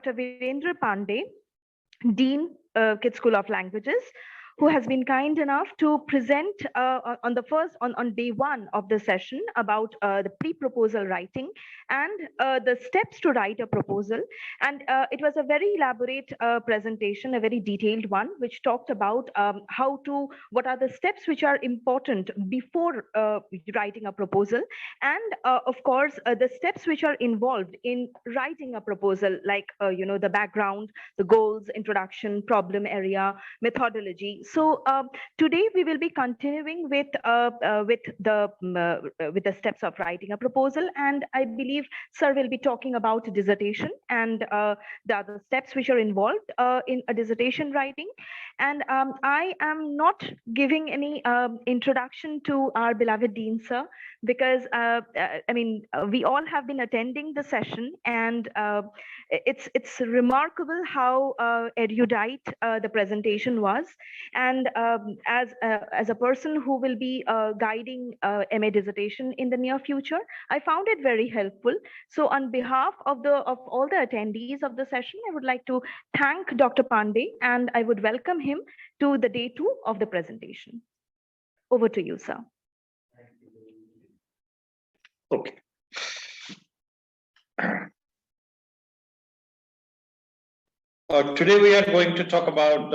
Dr. Beerendra Pandey, Dean, KIIT School of Languages, who has been kind enough to present on day one of the session about the pre-proposal writing and the steps to write a proposal. And it was a very elaborate presentation, a very detailed one, which talked about what are the steps which are important before writing a proposal, and of course the steps which are involved in writing a proposal, like the background, the goals, introduction, problem area, methodology. So today we will be continuing with the steps of writing a proposal, and I believe sir will be talking about dissertation and the other steps which are involved in a dissertation writing. And I am not giving any introduction to our beloved Dean sir, because we all have been attending the session, and it's remarkable how erudite the presentation was. And as a person who will be guiding MA dissertation in the near future, I found it very helpful. So on behalf of all the attendees of the session, I would like to thank Dr. Pandey, and I would welcome him to the day 2 of the presentation. Over to you, sir. Okay. Today we are going to talk about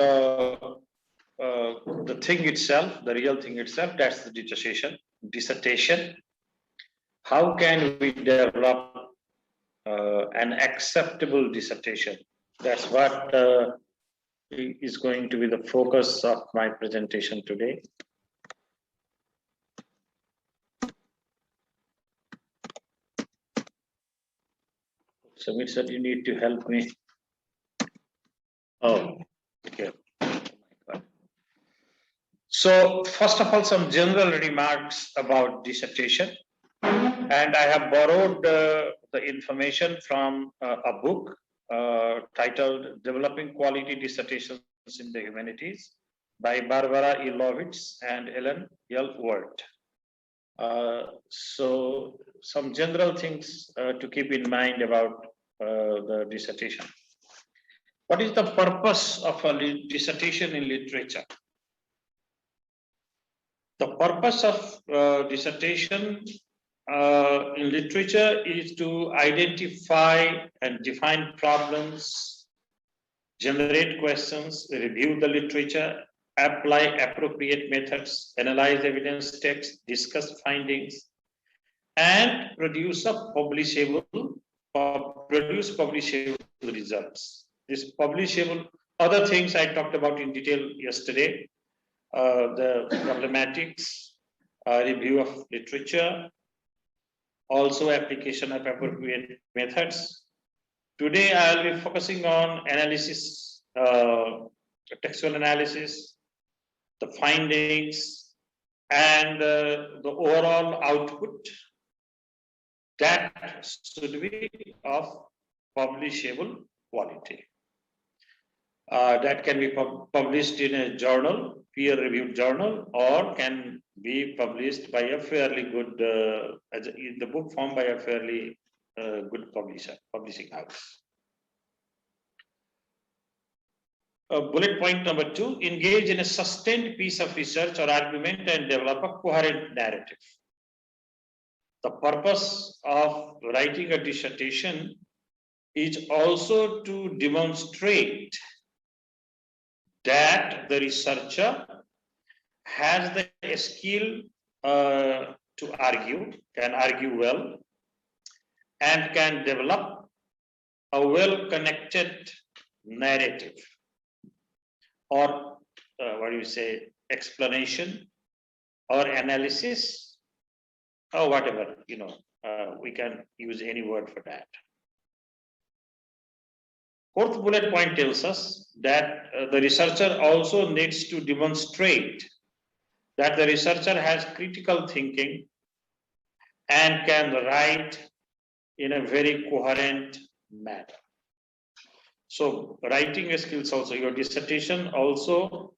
the thing itself, the real thing itself, that's the dissertation. How can we develop an acceptable dissertation? That's what is going to be the focus of my presentation today. Samir said you need to help me. Oh, okay. Oh my God. So first of all, some general remarks about dissertation. And I have borrowed the information from a book titled Developing Quality Dissertations in the Humanities by Barbara E. Lovitz and Ellen L. Ward. So some general things to keep in mind about the dissertation. What is the purpose of a dissertation in literature? The purpose of dissertation in literature is to identify and define problems, generate questions, review the literature, apply appropriate methods, analyze evidence text, discuss findings, and produce publishable results. This publishable, other things I talked about in detail yesterday, the problematics, review of literature, also application of appropriate methods. Today I will be focusing on analysis, textual analysis, the findings, and the overall output that should be of publishable quality. That can be published in a journal, peer-reviewed journal, or can be published by a fairly good, in the book form by a fairly good publishing house. Bullet point number 2, engage in a sustained piece of research or argument and develop a coherent narrative. The purpose of writing a dissertation is also to demonstrate that the researcher has the skill to argue, can argue well, and can develop a well-connected narrative, or explanation or analysis, or whatever, we can use any word for that. Fourth bullet point tells us that the researcher also needs to demonstrate that the researcher has critical thinking and can write in a very coherent manner. So writing skills also, your dissertation also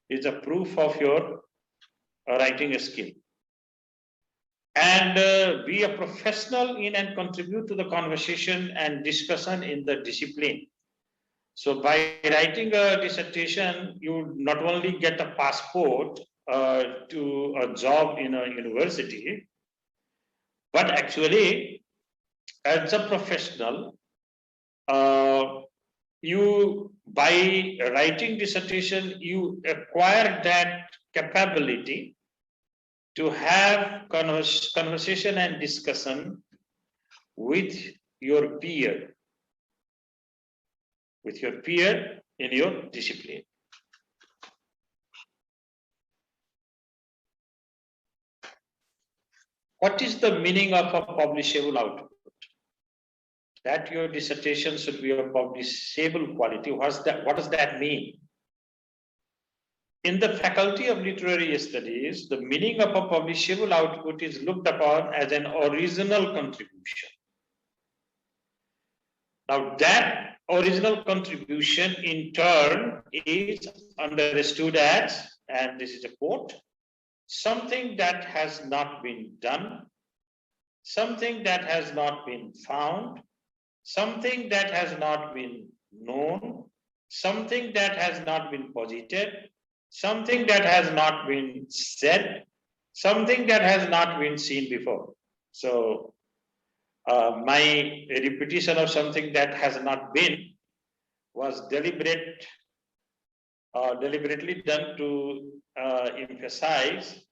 is a proof of your writing skill. and be a professional in and contribute to the conversation and discussion in the discipline. So by writing a dissertation, you not only get a passport to a job in a university, but actually as a professional, you by writing dissertation, you acquire that capability to have conversation and discussion with your peer in your discipline. What is the meaning of a publishable output? That your dissertation should be of publishable quality. What does that mean? In the Faculty of Literary Studies, the meaning of a publishable output is looked upon as an original contribution. Now that original contribution in turn is understood as, and this is a quote, something that has not been done, something that has not been found, something that has not been known, something that has not been posited, something that has not been said, something that has not been seen before. So my repetition of something that has not been was deliberately done to emphasize,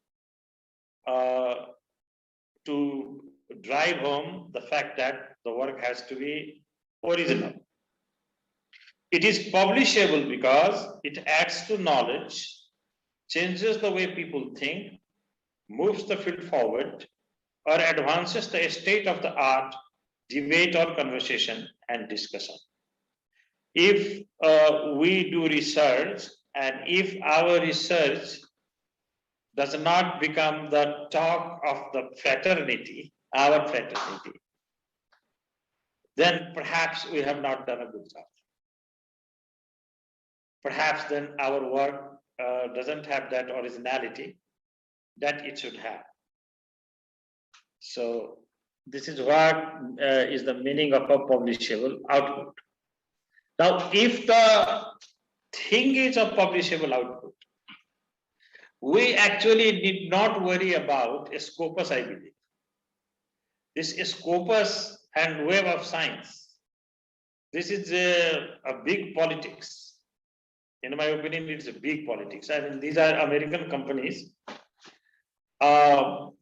to drive home the fact that the work has to be original. It is publishable because it adds to knowledge, changes the way people think, moves the field forward, or advances the state of the art, debate or conversation and discussion. If we do research and if our research does not become the talk of the fraternity, our fraternity, then perhaps we have not done a good job. Perhaps then our work doesn't have that originality that it should have. So this is what is the meaning of a publishable output. Now, if the thing is a publishable output, we actually did not worry about a scopus, I believe. This scopus and web of science, this is a big politics. In my opinion, it's a big politics. I mean, these are American companies. But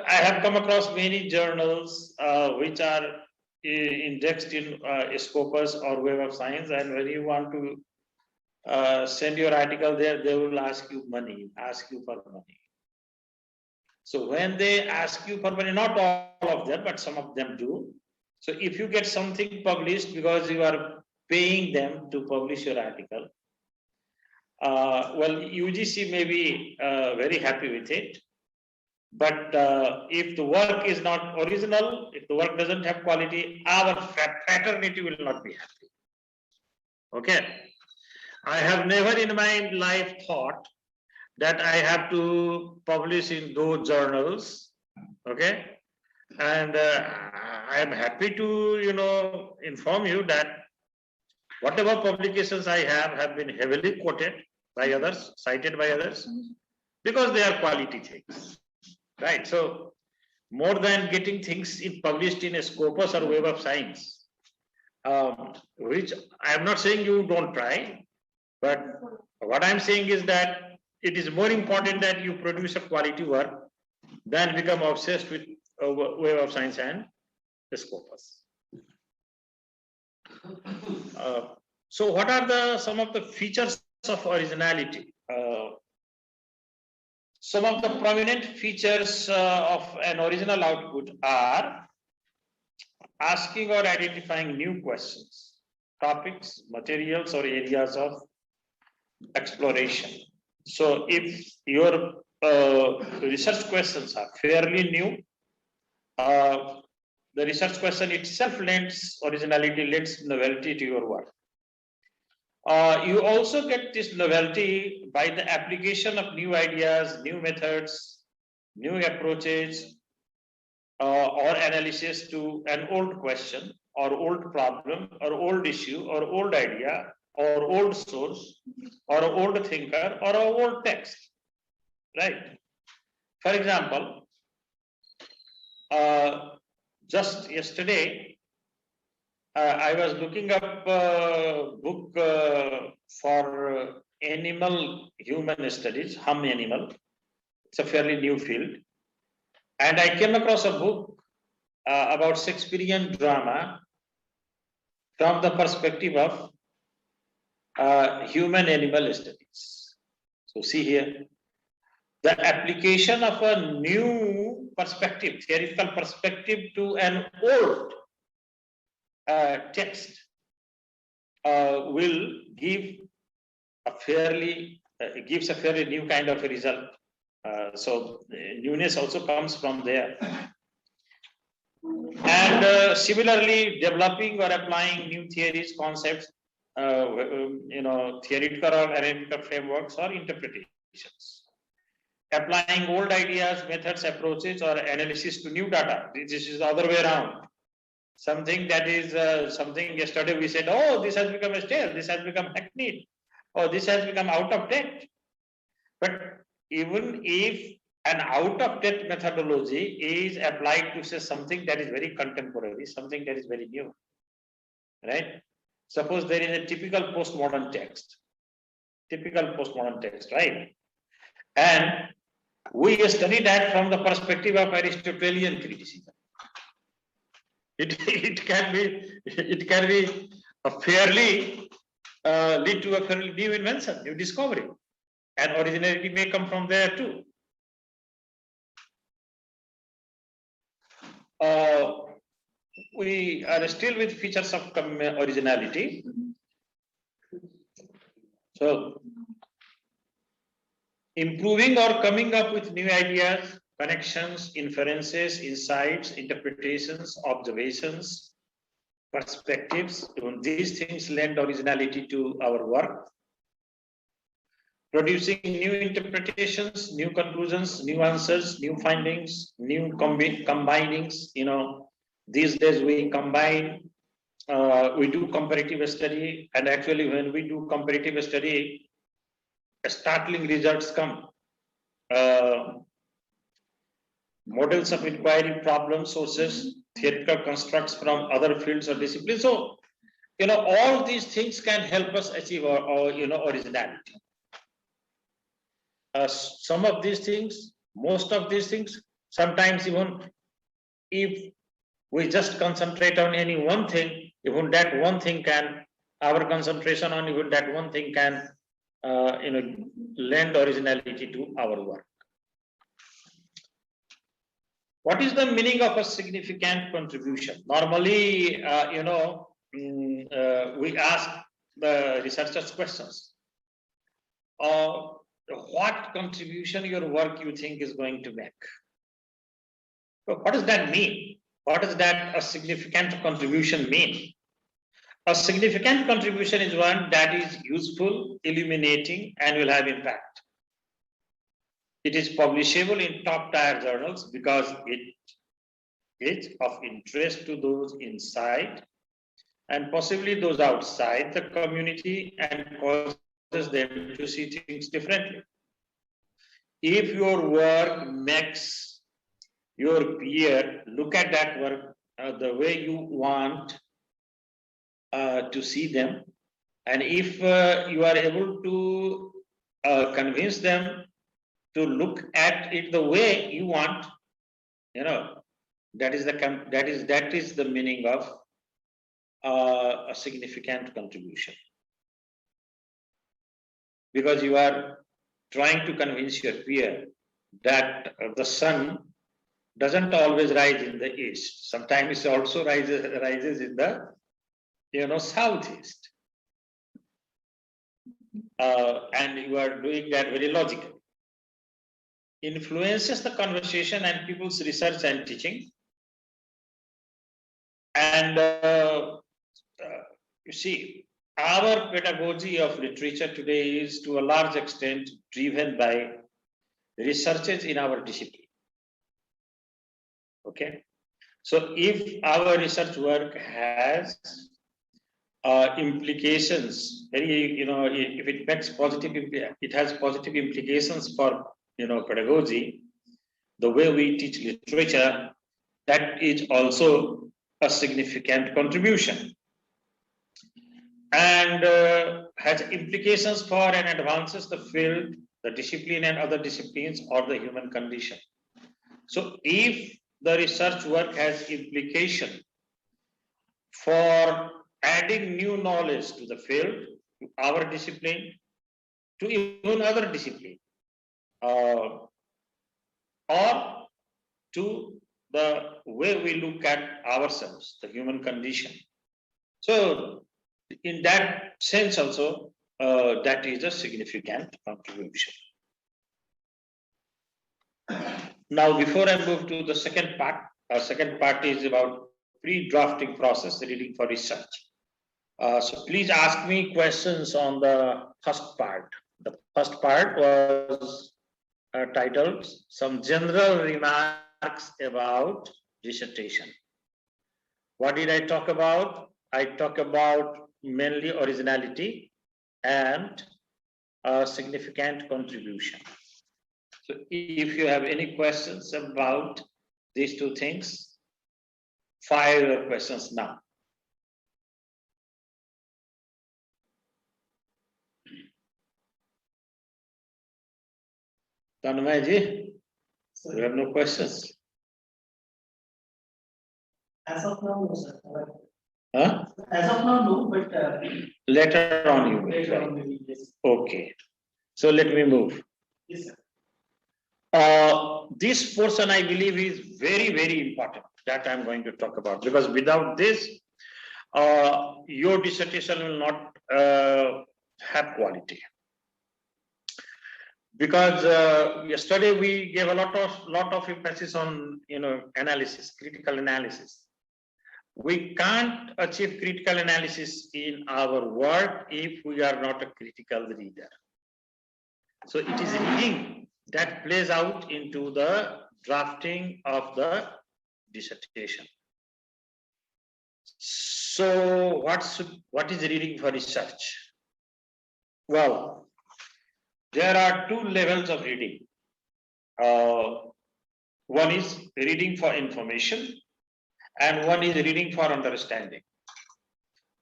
I have come across many journals which are indexed in Scopus or Web of Science, and when you want to send your article there, they will ask you for money. So when they ask you for money, not all of them, but some of them do. So if you get something published because you are paying them to publish your article, well, UGC may be very happy with it. But if the work is not original, if the work doesn't have quality, our fraternity will not be happy. Okay. I have never in my life thought that I have to publish in those journals. Okay. And I am happy to, inform you that whatever publications I have been heavily quoted by others, cited by others, because they are quality things. Right. So more than getting things published in a Scopus or Web of Science, which I am not saying you don't try, but what I'm saying is that it is more important that you produce a quality work than become obsessed with Web of Science and the Scopus. So what are some of the features of originality? Some of the prominent features of an original output are asking or identifying new questions, topics, materials, or areas of exploration. So if your research questions are fairly new, the research question itself lends originality, lends novelty to your work. You also get this novelty by the application of new ideas, new methods, new approaches, or analysis to an old question or old problem or old issue or old idea or old source or old thinker or old text, right? For example, just yesterday, I was looking up a book for animal human studies, hum animal. It's a fairly new field. And I came across a book about Shakespearean drama from the perspective of human animal studies. So see here, the application of a new perspective, theoretical perspective to an old text will give a fairly gives a fairly new kind of a result. So newness also comes from there. And similarly, developing or applying new theories, concepts, theoretical or analytical frameworks or interpretations. Applying old ideas, methods, approaches, or analysis to new data. This is the other way around. Something that is something yesterday we said, oh, this has become stale, this has become hackneyed, or this has become out of date. But even if an out of date methodology is applied to say something that is very contemporary, something that is very new, right? Suppose there is a typical postmodern text, right? And we study that from the perspective of Aristotelian criticism. It can be a fairly lead to a fairly new invention, new discovery, and originality may come from there too. We are still with features of originality. So, improving or coming up with new ideas, connections, inferences, insights, interpretations, observations, perspectives, these things lend originality to our work. Producing new interpretations, new conclusions, new answers, new findings, new combinings. These days we combine, we do comparative study, and actually when we do comparative study, startling results come. Models of inquiry, problem sources, theoretical constructs from other fields or disciplines. So, all these things can help us achieve our originality. Some of these things, most of these things, sometimes even if we just concentrate on any one thing, even that one thing can, our concentration on even that one thing can, lend originality to our work. What is the meaning of a significant contribution? Normally, we ask the researchers questions. What contribution your work you think is going to make? So what does that mean? What does that a significant contribution mean? A significant contribution is one that is useful, illuminating, and will have impact. It is publishable in top-tier journals because it is of interest to those inside and possibly those outside the community and causes them to see things differently. If your work makes your peer look at that work the way you want to see them, and if you are able to convince them to look at it the way you want, that is the meaning of a significant contribution, because you are trying to convince your peer that the sun doesn't always rise in the east. Sometimes it also rises in the southeast, and you are doing that very logically. Influences the conversation and people's research and teaching. And you see, our pedagogy of literature today is to a large extent driven by researches in our discipline. Okay. So if our research work has implications, if it makes it has positive implications for, pedagogy, the way we teach literature, that is also a significant contribution, and has implications for and advances the field, the discipline and other disciplines, or the human condition. So if the research work has implication for adding new knowledge to the field, to our discipline, to even other discipline, or to the way we look at ourselves, the human condition. So in that sense also, that is a significant contribution. Now, before I move to the second part, our second part is about pre-drafting process, reading for research. So please ask me questions on the first part. The first part was titled Some General Remarks About Dissertation. What did I talk about? I talk about mainly originality and significant contribution. So if you have any questions about these two things, fire your questions now. Tanmay, you have no questions? As of now, no, sir. Huh? As of now, no, but Later on you will. later on, maybe, yes. Okay. So let me move. Yes, sir. This portion I believe is very, very important that I'm going to talk about, because without this, your dissertation will not have quality. Because yesterday we gave a lot of emphasis on analysis, critical analysis. We can't achieve critical analysis in our work if we are not a critical reader. So it is reading that plays out into the drafting of the dissertation. So what is reading for research? Well, there are two levels of reading. One is reading for information, and one is reading for understanding.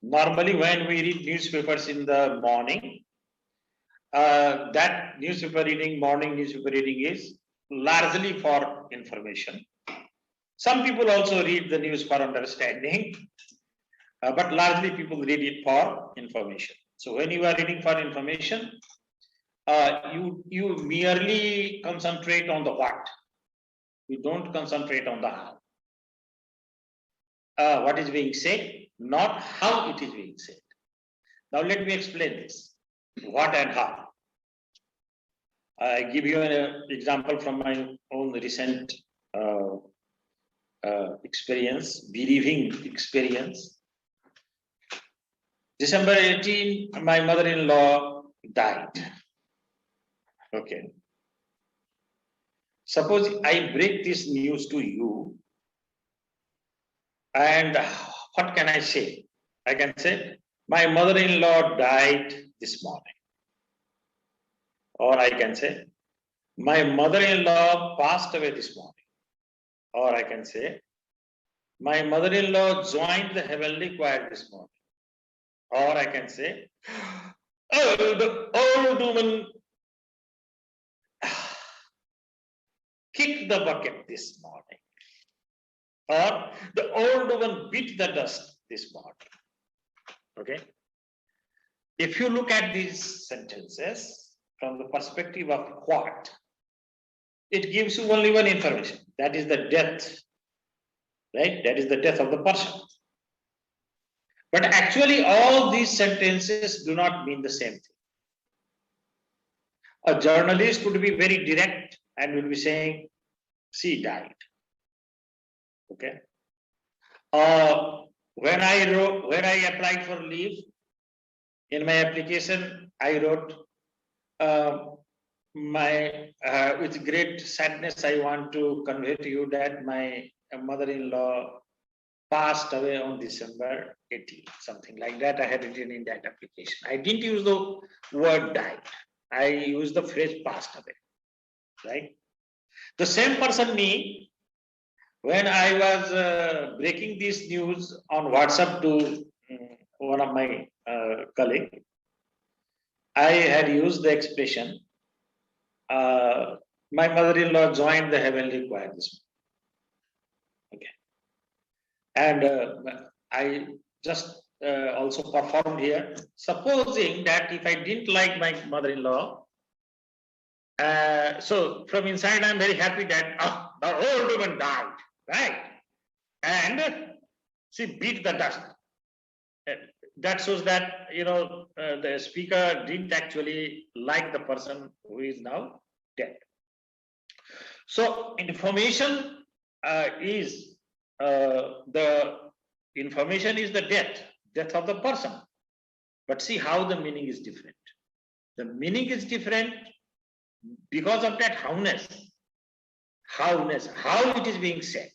Normally, when we read newspapers in the morning, that morning newspaper reading is largely for information. Some people also read the news for understanding, but largely people read it for information. So when you are reading for information, you merely concentrate on the what. You don't concentrate on the how. What is being said, not how it is being said. Now let me explain this. What and how. I give you an example from my own recent experience, bereaving experience. December 18, my mother-in-law died. Okay. Suppose I break this news to you, and what can I say? I can say, my mother-in-law died this morning. Or I can say, my mother-in-law passed away this morning. Or I can say, my mother-in-law joined the heavenly choir this morning. Or I can say, oh, the old woman kicked the bucket this morning. Or the old woman beat the dust this morning. Okay. If you look at these sentences from the perspective of what, it gives you only one information. That is the death. Right? That is the death of the person. But actually, all these sentences do not mean the same thing. A journalist could be very direct and will be saying, she died. Okay. When I applied for leave, in my application, I wrote, with great sadness, I want to convey to you that my mother-in-law passed away on December 18, something like that. I had written in that application. I didn't use the word died. I used the phrase passed away, right? The same person, me, when I was breaking this news on WhatsApp to one of my colleagues, I had used the expression, my mother-in-law joined the heavenly choir this morning. Okay. And I just also performed here, supposing that if I didn't like my mother-in-law, so from inside I'm very happy that the old woman died, right? And she beat the dust. That shows that, the speaker didn't actually like the person who is now dead. So information is the death of the person. But see how the meaning is different. The meaning is different because of that howness, how it is being said,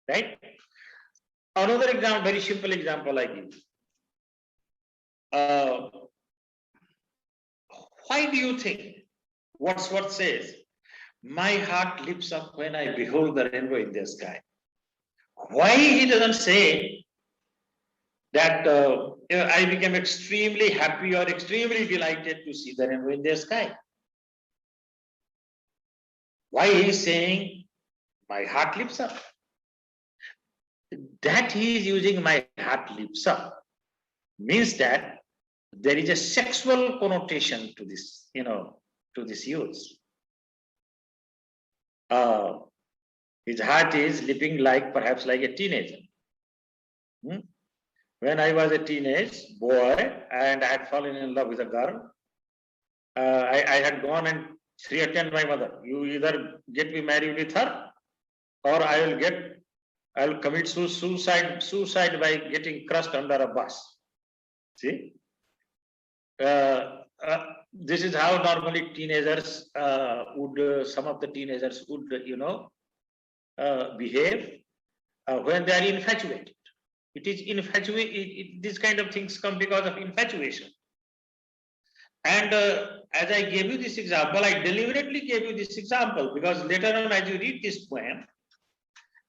right? Another example, very simple example I give. Why do you think Wordsworth says, my heart lifts up when I behold the rainbow in the sky? Why he doesn't say that I became extremely happy or extremely delighted to see the rainbow in the sky? Why he is saying my heart lifts up? That he is using my heart lifts up means that there is a sexual connotation to this, to this use. His heart is leaping perhaps like a teenager. When I was a teenage boy and I had fallen in love with a girl, I had gone and threatened my mother. You either get me married with her, or I'll commit suicide by getting crushed under a bus. See, this is how normally teenagers some of the teenagers would, behave when they are infatuated. It is these kind of things come because of infatuation. And as I gave you this example, I deliberately gave you this example because later on, as you read this poem,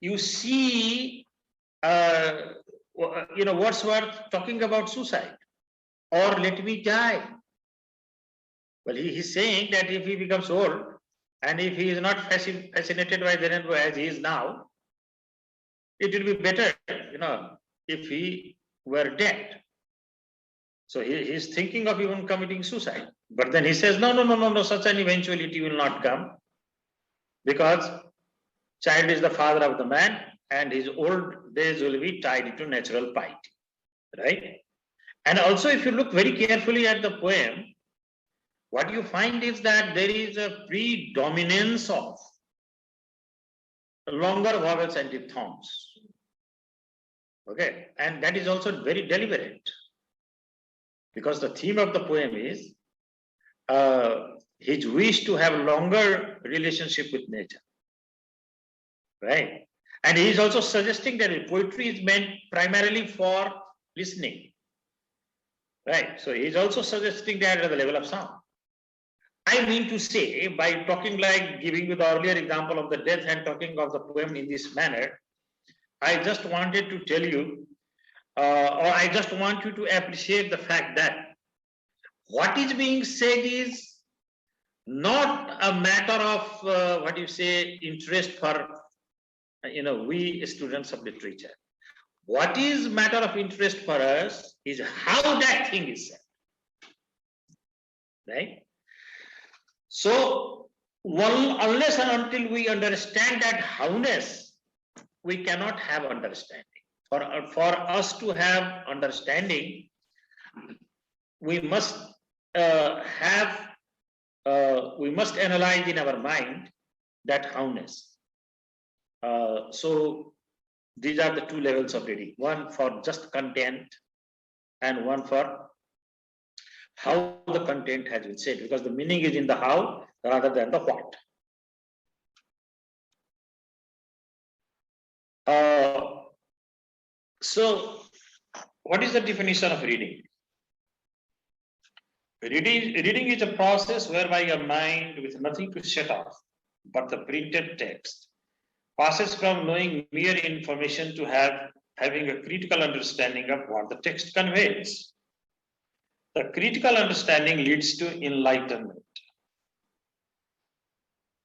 you see, Wordsworth talking about suicide or let me die. Well, he's saying that if he becomes old and if he is not fascinated by the rainbow as he is now, it will be better, if he were dead. So he's thinking of even committing suicide. But then he says, no, such an eventuality will not come because child is the father of the man and his old days will be tied to natural piety, right? And also, if you look very carefully at the poem, what you find is that there is a predominance of longer vowels and diphthongs. Okay, and that is also very deliberate because the theme of the poem is his wish to have longer relationship with nature, right? And he is also suggesting that poetry is meant primarily for listening, right? So he is also suggesting that at the level of sound. I mean to say, by talking giving you the earlier example of the death and talking of the poem in this manner, I just wanted to tell you, or I just want you to appreciate the fact that what is being said is not a matter of interest for we students of literature. What is matter of interest for us is how that thing is said, right? So, unless and until we understand that howness, we cannot have understanding. For us to have understanding, we must we must analyze in our mind that howness. So these are the two levels of reading: one for just content, and one for how the content has been said, because the meaning is in the how rather than the what. So, what is the definition of reading? Reading is a process whereby a mind with nothing to set off but the printed text passes from knowing mere information to having a critical understanding of what the text conveys. The critical understanding leads to enlightenment.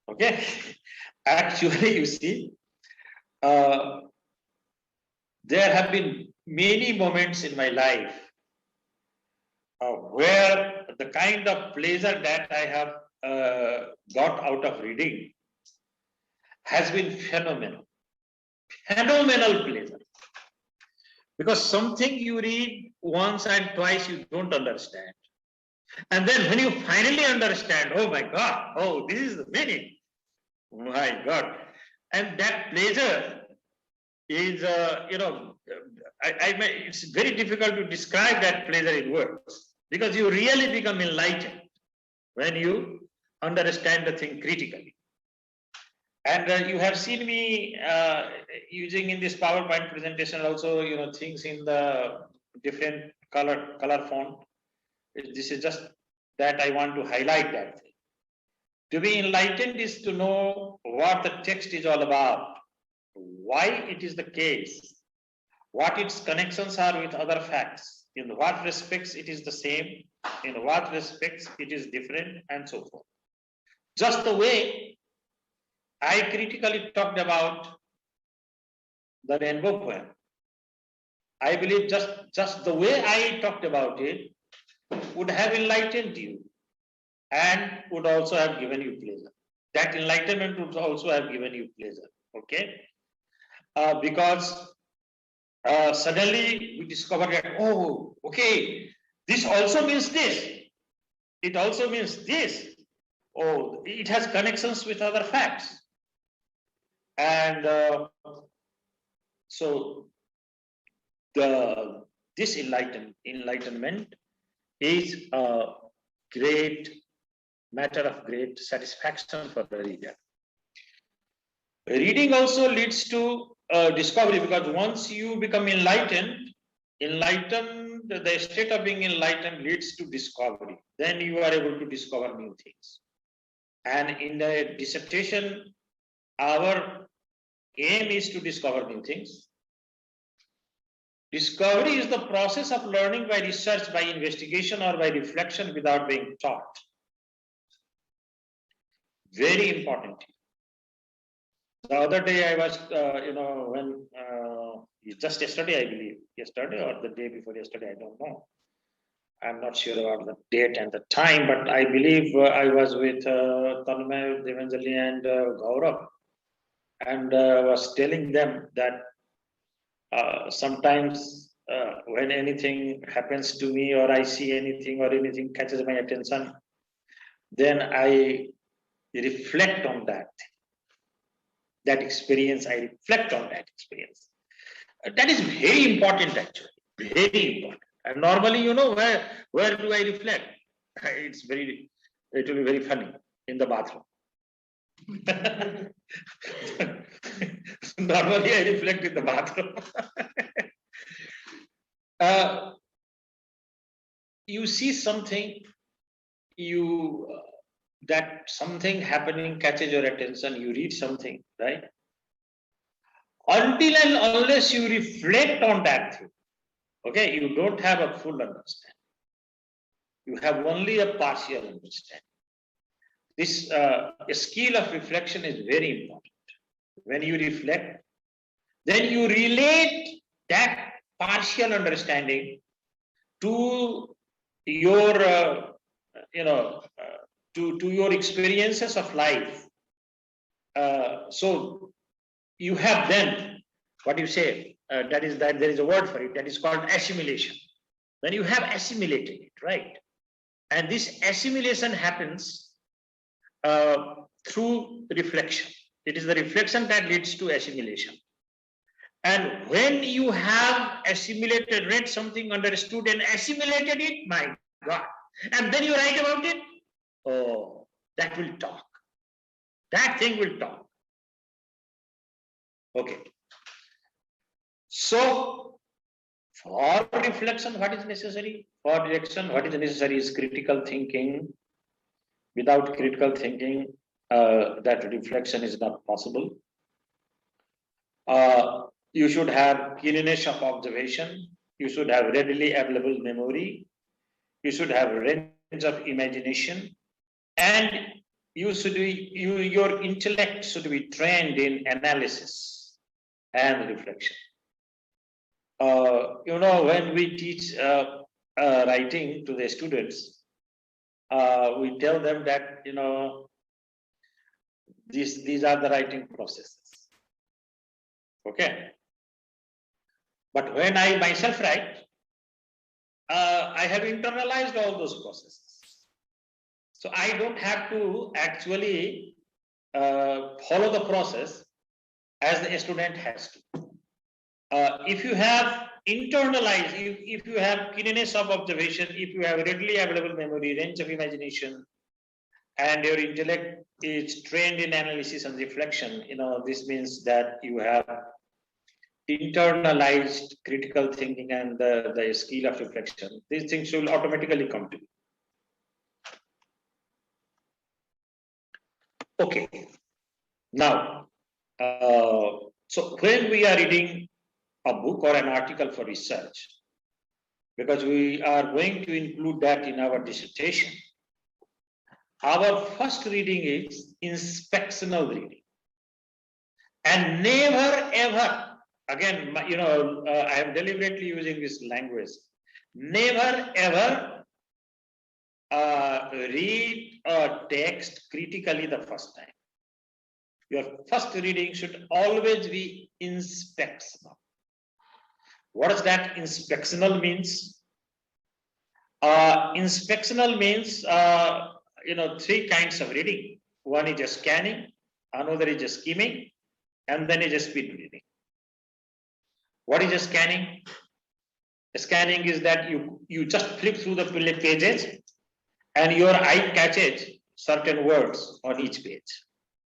Okay, actually, you see, there have been many moments in my life where the kind of pleasure that I have got out of reading has been phenomenal pleasure. Because something you read once and twice you don't understand. And then when you finally understand, oh my God, oh, this is the meaning. My God. And that pleasure is, it's very difficult to describe that pleasure in words because you really become enlightened when you understand the thing critically. And you have seen me using in this PowerPoint presentation also, things in the different color font. This is just that I want to highlight that thing. To be enlightened is to know what the text is all about, why it is the case, what its connections are with other facts, in what respects it is the same, in what respects it is different, and so forth. Just the way I critically talked about the rainbow poem. I believe just the way I talked about it would have enlightened you and would also have given you pleasure. That enlightenment would also have given you pleasure, okay? Because suddenly we discover that, oh, okay, this also means this. It also means this. Oh, it has connections with other facts. And so this enlightenment is a great matter of great satisfaction for the reader. Reading also leads to discovery because once you become enlightened, the state of being enlightened leads to discovery. Then you are able to discover new things. And in the dissertation, our aim is to discover new things. Discovery is the process of learning by research, by investigation, or by reflection without being taught. Very important. The other day I was, when just yesterday, I believe, yesterday or the day before yesterday, I don't know. I'm not sure about the date and the time, but I believe I was with Tanmay, Devanjali, and Gaurav, and was telling them that sometimes when anything happens to me or I see anything or anything catches my attention, then I reflect on that experience. I reflect on that experience. That is very important, actually, very important. And normally, where do I reflect? It will be very funny in the bathroom. Normally, I reflect in the bathroom. You see something, that something happening catches your attention, you read something, right? Until and unless you reflect on that thing, okay, you don't have a full understanding. You have only a partial understanding. This skill of reflection is very important. When you reflect, then you relate that partial understanding to your, to your experiences of life. So you have then, what you say, that there is a word for it, that is called assimilation. When you have assimilated it, right? And this assimilation happens through reflection. It is the reflection that leads to assimilation. And when you have assimilated, read something, understood, and assimilated it, my God, and then you write about it, oh, that will talk. That thing will talk. Okay. So For reflection, what is necessary? For reflection, what is necessary is critical thinking. Without critical thinking, that reflection is not possible. You should have keenness of observation. You should have readily available memory. You should have range of imagination, and your intellect should be trained in analysis and reflection. When we teach writing to the students, we tell them that these are the writing processes. Okay, but when I myself write, I have internalized all those processes. So I don't have to actually follow the process as the student has to. If you have internalized, if you have keenness of observation, if you have readily available memory, range of imagination, and your intellect is trained in analysis and reflection, this means that you have internalized critical thinking and the skill of reflection. These things will automatically come to you. Okay. Now, so when we are reading a book or an article for research, because we are going to include that in our dissertation, our first reading is inspectional reading. And never ever, again, I am deliberately using this language, never ever read a text critically the first time. Your first reading should always be inspectional. What does that inspectional means? Inspectional means, three kinds of reading. One is a scanning, another is a skimming, and then is a speed reading. What is a scanning? A scanning is that you just flip through the pages and your eye catches certain words on each page.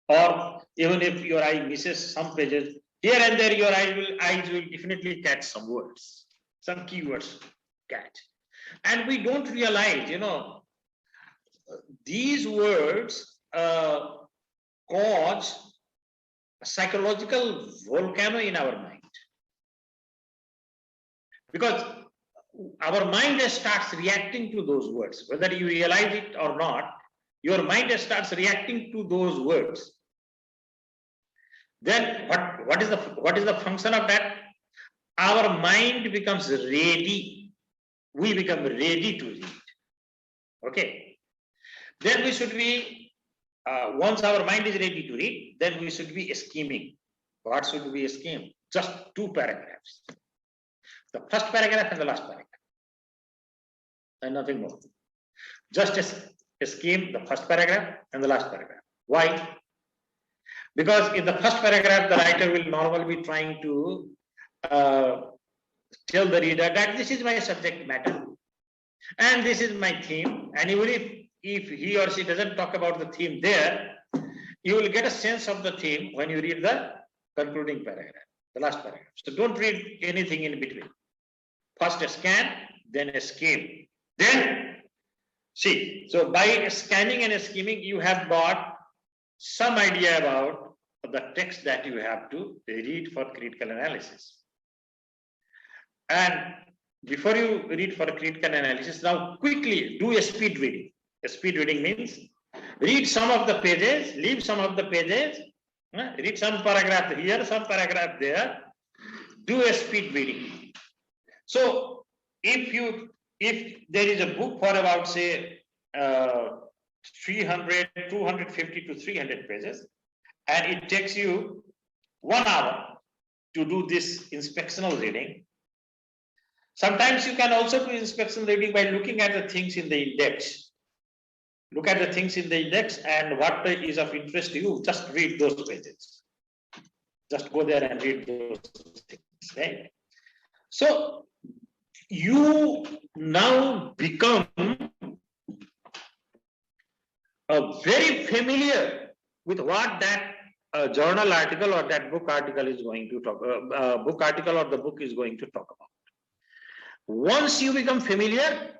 Or even if your eye misses some pages, here and there your eyes will definitely catch some words, some keywords catch. And we don't realize, these words cause a psychological volcano in our mind. Because our mind starts reacting to those words, whether you realize it or not, your mind starts reacting to those words. Then what is the function of that? Our mind becomes ready. We become ready to read. Okay. Then we should be, once our mind is ready to read, then we should be skimming. What should we skim? Just two paragraphs. The first paragraph and the last paragraph. And nothing more. Just skim the first paragraph and the last paragraph. Why? Because in the first paragraph, the writer will normally be trying to tell the reader that this is my subject matter and this is my theme. And even if he or she doesn't talk about the theme there, you will get a sense of the theme when you read the concluding paragraph, the last paragraph. So don't read anything in between. First a scan, then a skim. Then see, so by scanning and skimming, you have got some idea about the text that you have to read for critical analysis. And before you read for critical analysis, now quickly do a speed reading. A speed reading means read some of the pages, leave some of the pages, read some paragraph here, some paragraph there, do a speed reading. So if there is a book for about say 250 to 300 pages, and it takes you 1 hour to do this inspectional reading. Sometimes you can also do inspectional reading by looking at the things in the index. Look at the things in the index and what is of interest to you, just read those pages. Just go there and read those things, right? So you now become very familiar with what that journal article or that book article is going to talk. Book article or the book is going to talk about. Once you become familiar,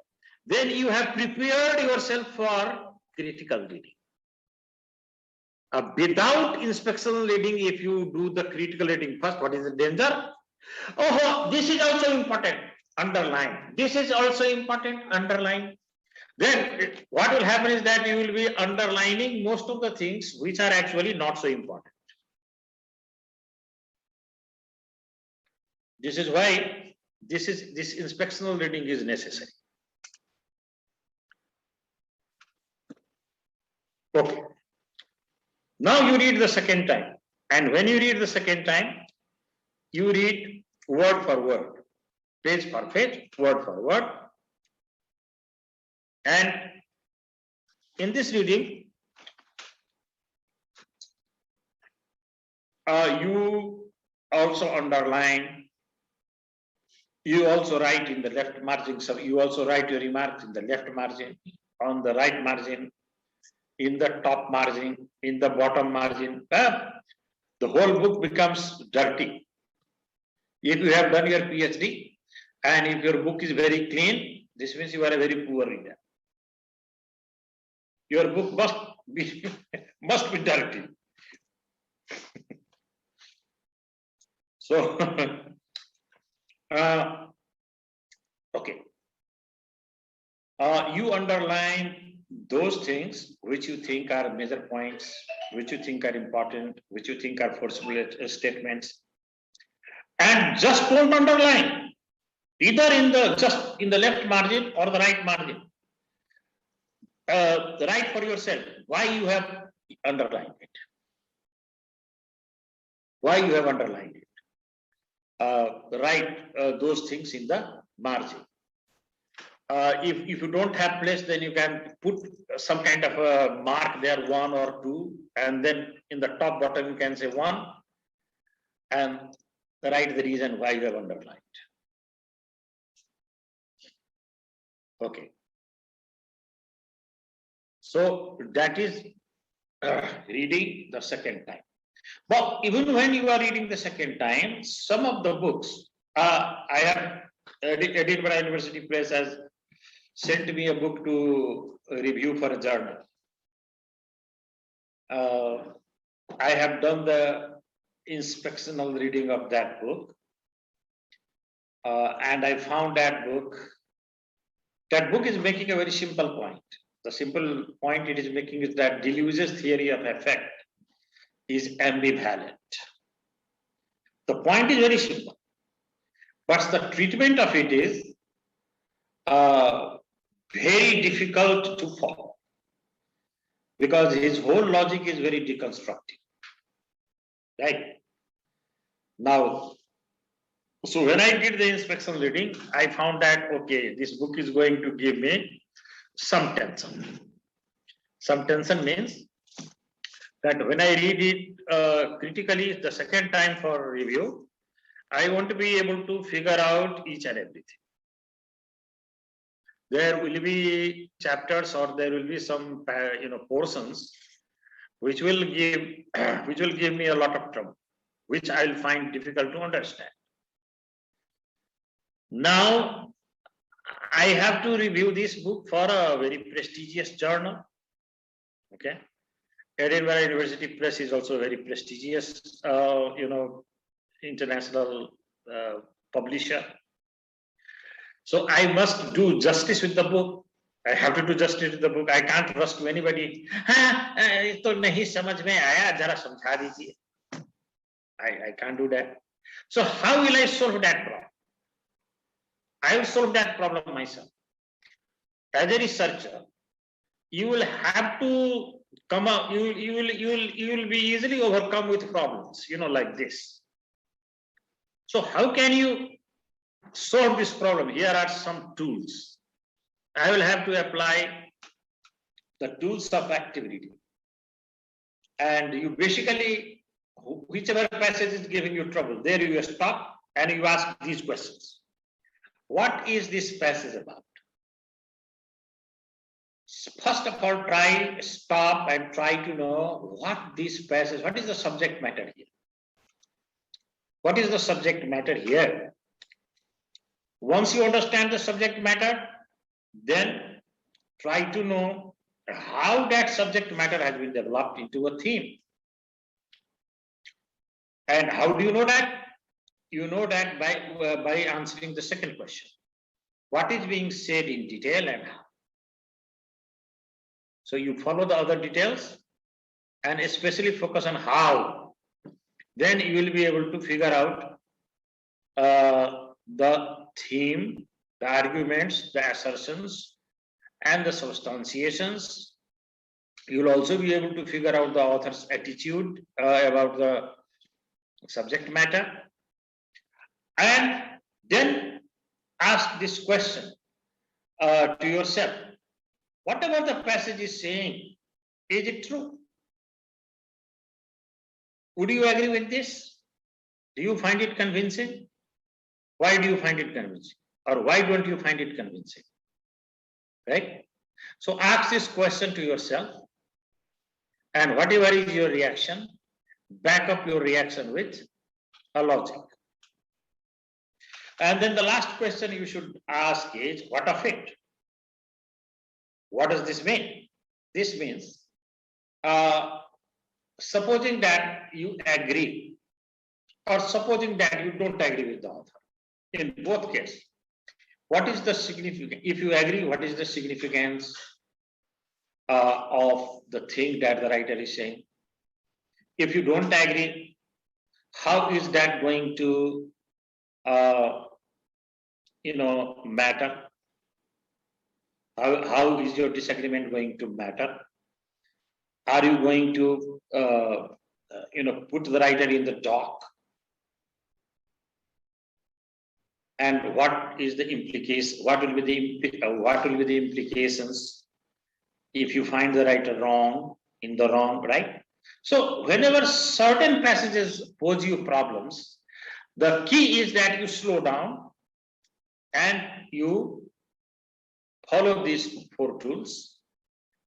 then you have prepared yourself for critical reading. Without inspectional reading, if you do the critical reading first, what is the danger? Oh, this is also important, underline. This is also important, underline. Then what will happen is that you will be underlining most of the things which are actually not so important. This is why this inspectional reading is necessary. Okay. Now you read the second time, and when you read the second time, you read word for word, page for page, word for word. And in this reading, you also underline, you also write in the left margin, so you also write your remarks in the left margin, on the right margin, in the top margin, in the bottom margin. The whole book becomes dirty. If you have done your Ph.D. and if your book is very clean, this means you are a very poor reader. Your book must be must be dirty. So, okay. You underline those things which you think are major points, which you think are important, which you think are forcible statements, and just don't underline either in the left margin or the right margin. Write for yourself why you have underlined it. Why you have underlined it. Write those things in the margin. If you don't have place, then you can put some kind of a mark there, 1 or 2, and then in the top bottom you can say 1, and write the reason why you have underlined. Okay. So that is reading the second time. But even when you are reading the second time, some of the books, I have Edinburgh University Press has sent me a book to review for a journal. I have done the inspectional reading of that book, and I found that book is making a very simple point. The simple point it is making is that Deleuze's theory of effect is ambivalent. The point is very simple, but the treatment of it is very difficult to follow, because his whole logic is very deconstructive. Right? Now, so when I did the inspectional reading, I found that, okay, this book is going to give me some tension. Some tension means that when I read it critically the second time for review, I want to be able to figure out each and everything. There will be chapters or there will be some portions which will give me a lot of trouble, which I'll find difficult to understand. Now, I have to review this book for a very prestigious journal. Okay, Edinburgh University Press is also a very prestigious, international publisher. So I must do justice with the book. I have to do justice with the book. I can't rush to anybody. I can't do that. So how will I solve that problem? I will solve that problem myself. As a researcher, you will have to come up. You will be easily overcome with problems. Like this. So how can you solve this problem? Here are some tools. I will have to apply the tools of active reading. And you basically, whichever passage is giving you trouble, there you stop and you ask these questions. What is this passage about? First of all, stop and try to know what this passage, what is the subject matter here? What is the subject matter here? Once you understand the subject matter, then try to know how that subject matter has been developed into a theme. And how do you know that? You know that by answering the second question. What is being said in detail and how? So you follow the other details and especially focus on how. Then you will be able to figure out the theme, the arguments, the assertions, and the substantiations. You will also be able to figure out the author's attitude about the subject matter. And then ask this question to yourself. Whatever the passage is saying, is it true? Would you agree with this? Do you find it convincing? Why do you find it convincing? Or why don't you find it convincing? Right? So ask this question to yourself, and whatever is your reaction, back up your reaction with a logic. And then the last question you should ask is, what of it? What does this mean? This means, supposing that you agree, or supposing that you don't agree with the author. In both cases, what is the significance? If you agree, what is the significance of the thing that the writer is saying? If you don't agree, how is that going to matter? How is your disagreement going to matter? Are you going to put the writer in the dock? And what is the implication? What will be the implications if you find the writer wrong, in the wrong, right? So whenever certain passages pose you problems, the key is that you slow down and you follow these 4 tools.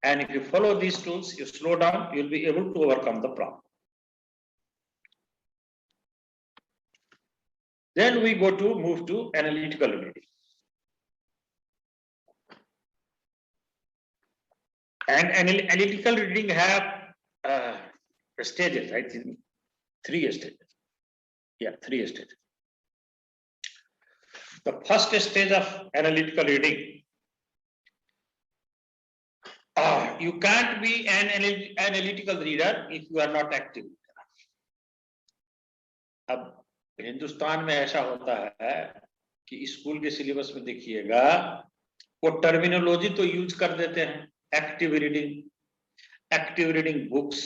And if you follow these tools, you slow down, you'll be able to overcome the problem. Then we move to analytical reading. And analytical reading have stages, I think 3 stages. Yeah, 3 stages. The first stage of analytical reading, you can't be an analytical reader if you are not active. अब हिंदुस्तान में ऐसा होता है कि school के syllabus में देखिएगा, वो टर्मिनोलॉजी तो यूज कर देते हैं, एक्टिव रीडिंग बुक्स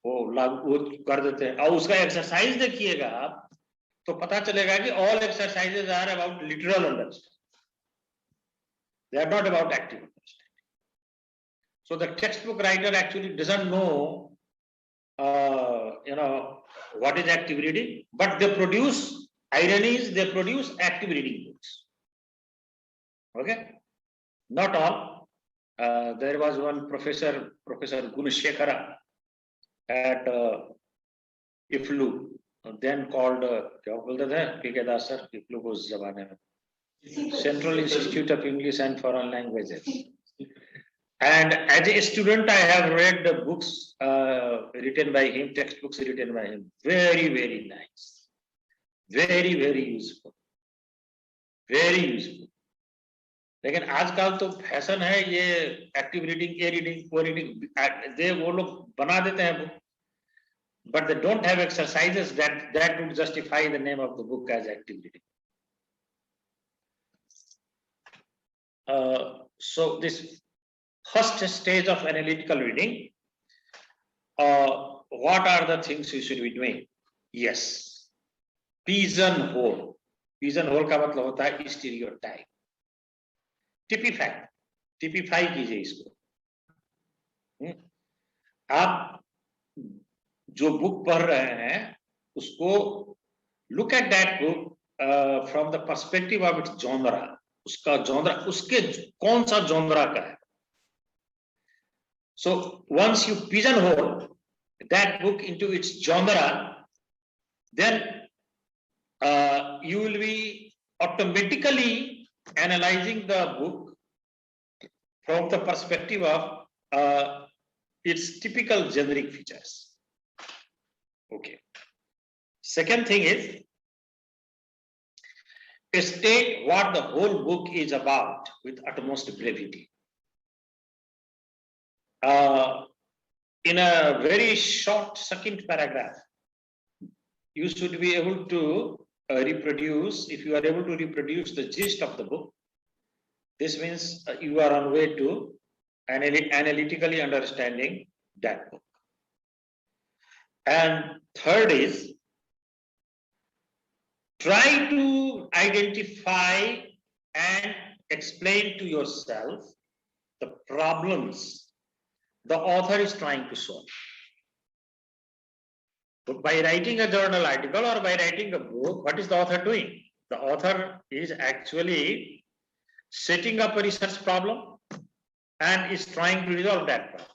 वो लागू कर देते हैं, और उसका एक्सरसाइज देखिएगा आप तो पता चलेगा कि all exercises are about literal understanding, they are not about active understanding. So the textbook writer actually doesn't know what is active reading, but they produce, irony is they produce active reading books. Okay, not all. There was one Professor Gunashekara at IFLU, then called क्या बोलते थे PK Das sir, IFLU को उस जमाने में Central Institute of English and Foreign Languages. And as a student, I have read the books written by him, textbooks written by him. Very, very nice. Very, very useful. Very useful. लेकिन आजकल तो fashion है ये active reading, ए reading, को reading, वो लोग बना देते हैं book, but they don't have exercises that would justify the name of the book as active reading. So this first stage of analytical reading, what are the things you should be doing? Yes, pigeonhole. Pigeonhole का मतलब होता है stereotype. Typify कीजिए इसको. आप जो book पढ़ रहे हैं उसको look at that book from the perspective of its genre. उसका genre, उसके कौन सा genre का है. So once you pigeonhole that book into its genre, then you will be automatically analyzing the book from the perspective of its typical generic features. Okay. Second thing is, state what the whole book is about with utmost brevity. In a very short, succinct paragraph, you should be able to reproduce, if you are able to reproduce the gist of the book, this means you are on way to analytically understanding that book. And third is, try to identify and explain to yourself the problems the author is trying to solve. But by writing a journal article or by writing a book, what is the author doing? The author is actually setting up a research problem and is trying to resolve that problem.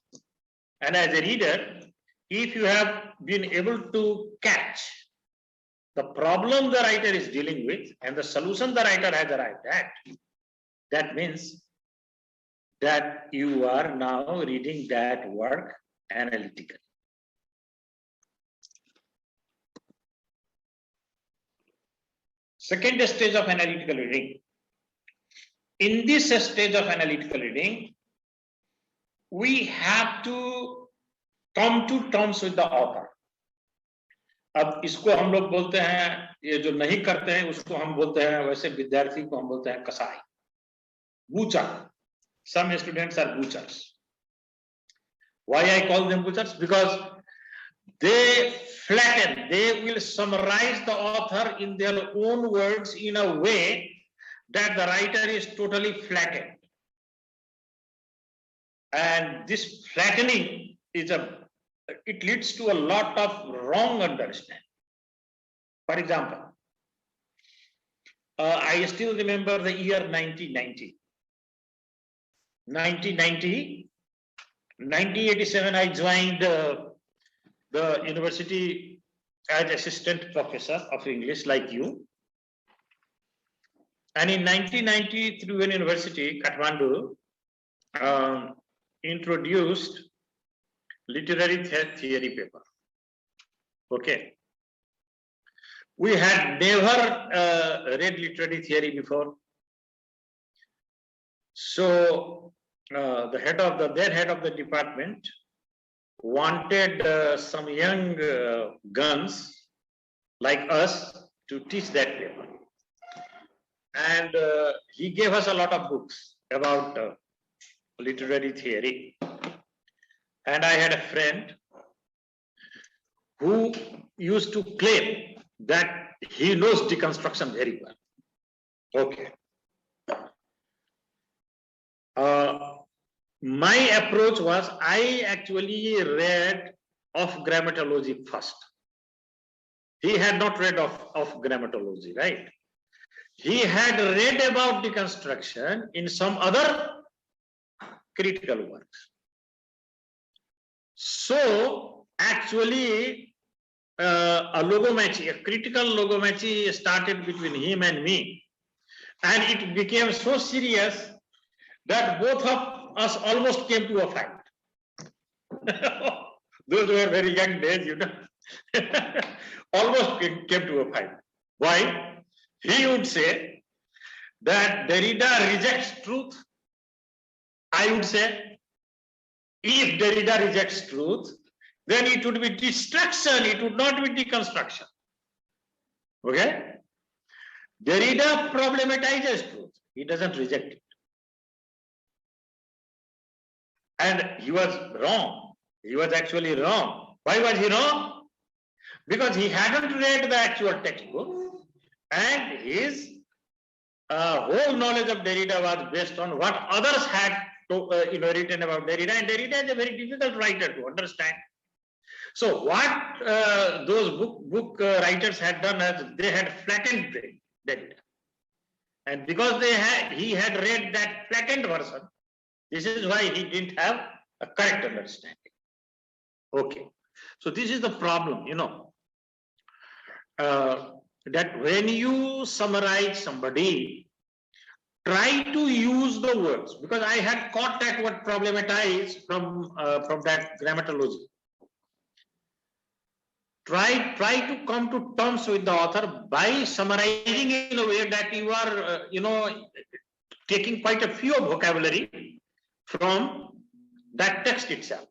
And as a reader, if you have been able to catch the problem the writer is dealing with and the solution the writer has arrived at, that means that you are now reading that work analytically. Second stage of analytical reading. In this stage of analytical reading, we have to come to terms with the author. अब इसको हम लोग बोलते हैं, ये जो नहीं करते हैं उसको हम बोलते हैं, वैसे विद्यार्थी को हम बोलते हैं कसाई, butcher. Some students are butchers. Why I call them butchers? Because they flatten, they will summarize the author in their own words in a way that the writer is totally flattened. And this flattening is it leads to a lot of wrong understanding. For example, I still remember the year 1990. 1987, I joined the university as assistant professor of English, like you. And in 1990, through an university, Kathmandu, introduced literary theory paper. Okay. We had never read literary theory before. So their head of the department wanted some young guns like us to teach that paper. And he gave us a lot of books about literary theory. And I had a friend who used to claim that he knows deconstruction very well. Okay. My approach was, I actually read of grammatology first. He had not read of grammatology, right? He had read about deconstruction in some other critical works. So actually, a critical logomachi started between him and me, and it became so serious that both of us almost came to a fight. Those were very young days, you know. Almost came to a fight. Why? He would say that Derrida rejects truth. I would say, if Derrida rejects truth, then it would be destruction, it would not be deconstruction. Okay? Derrida problematizes truth, he doesn't reject it. And he was wrong. He was actually wrong. Why was he wrong? Because he hadn't read the actual textbook, and his whole knowledge of Derrida was based on what others had written about Derrida, and Derrida is a very difficult writer to understand. So what those book writers had done is they had flattened Derrida, and because he had read that flattened version, this is why he didn't have a correct understanding. Okay, so this is the problem, you know, that when you summarize somebody, try to use the words, because I had caught that word problematize from that grammatology. Try to come to terms with the author by summarizing in a way that you are, taking quite a few vocabulary from that text itself.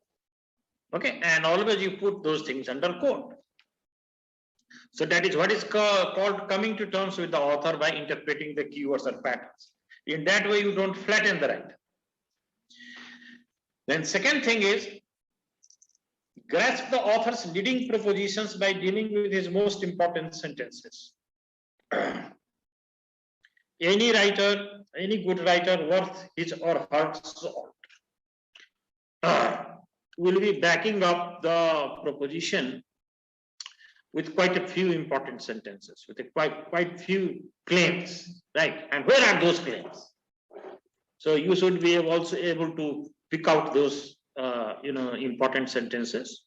Okay, and always you put those things under quote. So that is what is called coming to terms with the author by interpreting the keywords or patterns. In that way, you don't flatten the writer. Then second thing is, grasp the author's leading propositions by dealing with his most important sentences. Any writer, any good writer worth his or her salt will be backing up the proposition with quite a few important sentences, with quite few claims, right? And where are those claims? So you should be also able to pick out those, important sentences.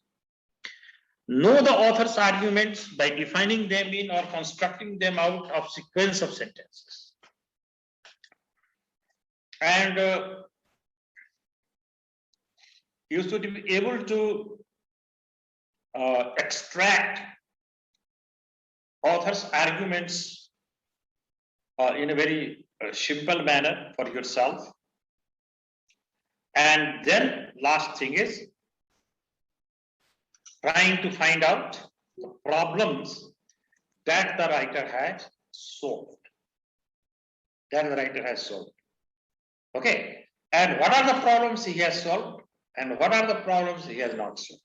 Know the author's arguments by defining them in or constructing them out of sequence of sentences. And you should be able to extract author's arguments in a very simple manner for yourself. And then last thing is trying to find out the problems that the writer has solved. Okay. And what are the problems he has solved and what are the problems he has not solved?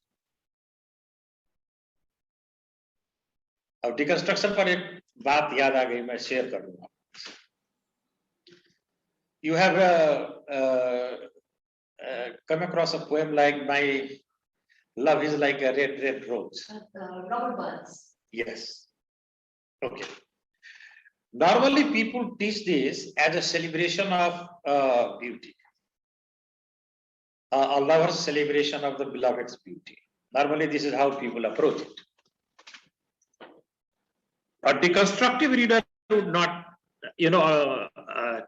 अब deconstruction पर एक बात याद आ गई, मैं share करूंगा. You have come across a poem like "My love is like a red, red rose." Robert Burns. Yes. Okay. Normally, people teach this as a celebration of beauty, a lover's celebration of the beloved's beauty. Normally, this is how people approach it. A deconstructive reader would not,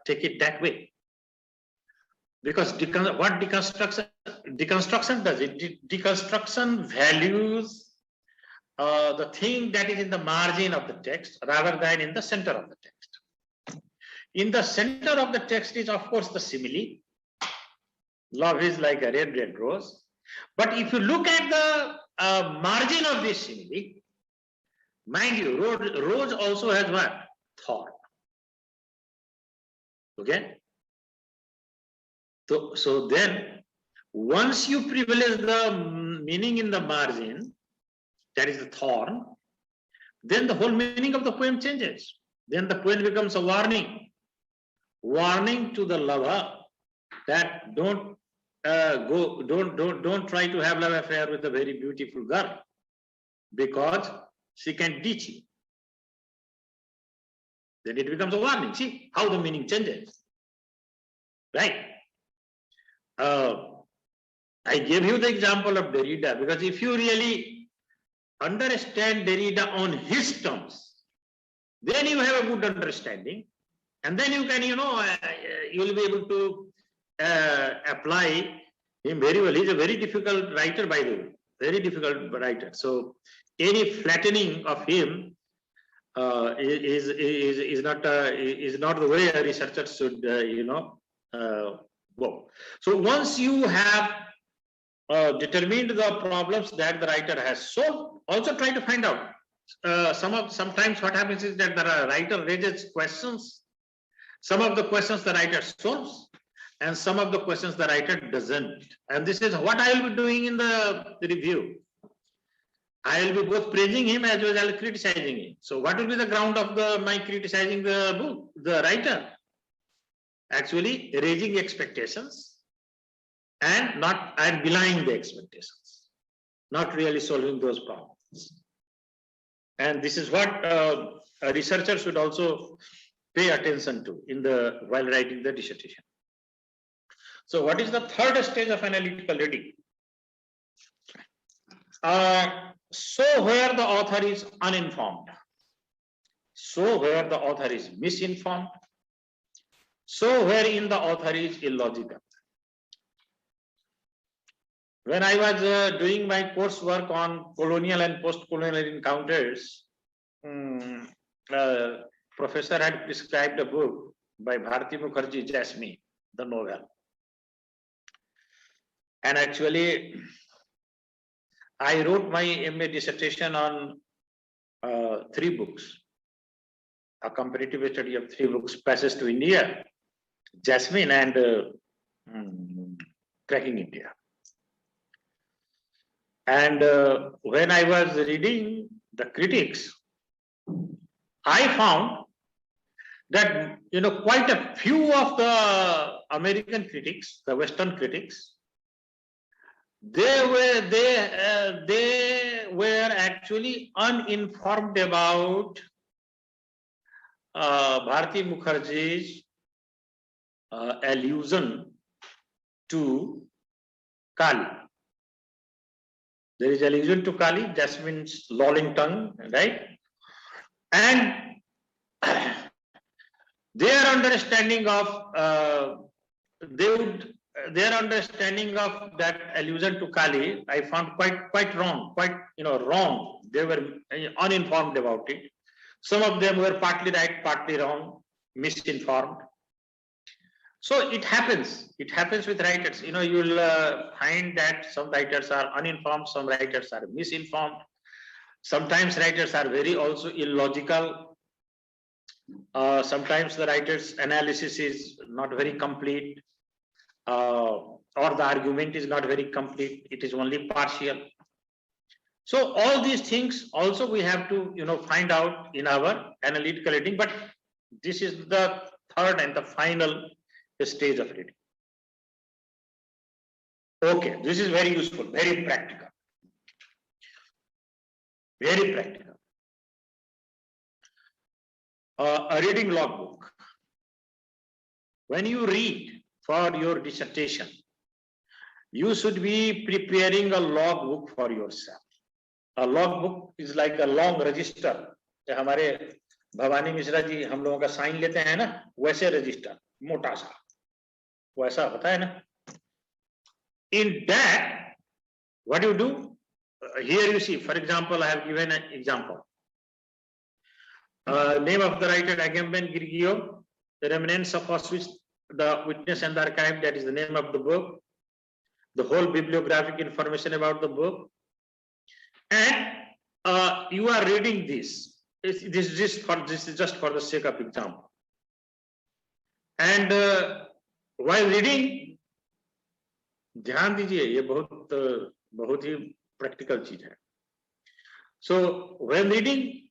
take it that way, because what deconstruction does, deconstruction values the thing that is in the margin of the text rather than in the center of the text. In the center of the text is, of course, the simile. Love is like a red, red rose. But if you look at the margin of this simile, mind you, rose also has what? Thorn. Okay? So then, once you privilege the meaning in the margin, that is the thorn, then the whole meaning of the poem changes. Then the poem becomes a warning. Warning to the lover that don't try to have love affair with a very beautiful girl, because she can ditch you. Then it becomes a warning. See how the meaning changes. Right? I gave you the example of Derrida, because if you really understand Derrida on his terms, then you have a good understanding, and then you can, you will be able to apply him very well. He's a very difficult writer, by the way, very difficult writer. So any flattening of him is not the way a researcher should, go. So once you have determined the problems that the writer has solved, also try to find out. Sometimes what happens is that the writer raises questions. Some of the questions the writer solves, and some of the questions the writer doesn't. And this is what I will be doing in the review. I will be both praising him as well as criticizing him. So what will be the ground of my criticizing the book, the writer? Actually raising expectations and belying the expectations, not really solving those problems. And this is what a researcher should also pay attention to while writing the dissertation. So what is the third stage of analytical reading? So where the author is uninformed, so where the author is misinformed, So wherein the author is illogical. When I was doing my coursework on colonial and post-colonial encounters, professor had prescribed a book by Bharati Mukherjee, Jasmine, the novel. And actually, I wrote my MA dissertation on 3 books, a comparative study of 3 books, Passage to India, Jasmine, and Cracking India. And when I was reading the critics, I found that quite a few of the American critics, the Western critics, they were actually uninformed about Bharati Mukherjee's allusion to Kali. There is allusion to Kali, Jasmine's lolling tongue, right? And their understanding of that allusion to Kali, I found quite wrong, wrong. They were uninformed about it. Some of them were partly right, partly wrong, misinformed. So it happens with writers. You will find that some writers are uninformed, some writers are misinformed. Sometimes writers are very also illogical. Sometimes the writer's analysis is not very complete, or the argument is not very complete. It is only partial. So all these things also we have to find out in our analytical reading. But this is the third and the final stage of reading. Okay, this is very useful, very practical. Very practical. A reading logbook. When you read for your dissertation, you should be preparing a logbook for yourself. A logbook is like a long register. हमारे भवानी मिश्रा जी हम लोगों का sign लेते हैं ना, वैसे register मोटा सा वैसा होता है ना. In that, what you do? Here you see, for example, I have given an example. Name of the writer Agamben Girgio, The Remnants of Auschwitz, The Witness and the Archive, that is the name of the book. The whole bibliographic information about the book. And you are reading this. This is just for the sake of example. And while reading, ध्यान दीजिए, ये बहुत ही practical चीज है. So when reading,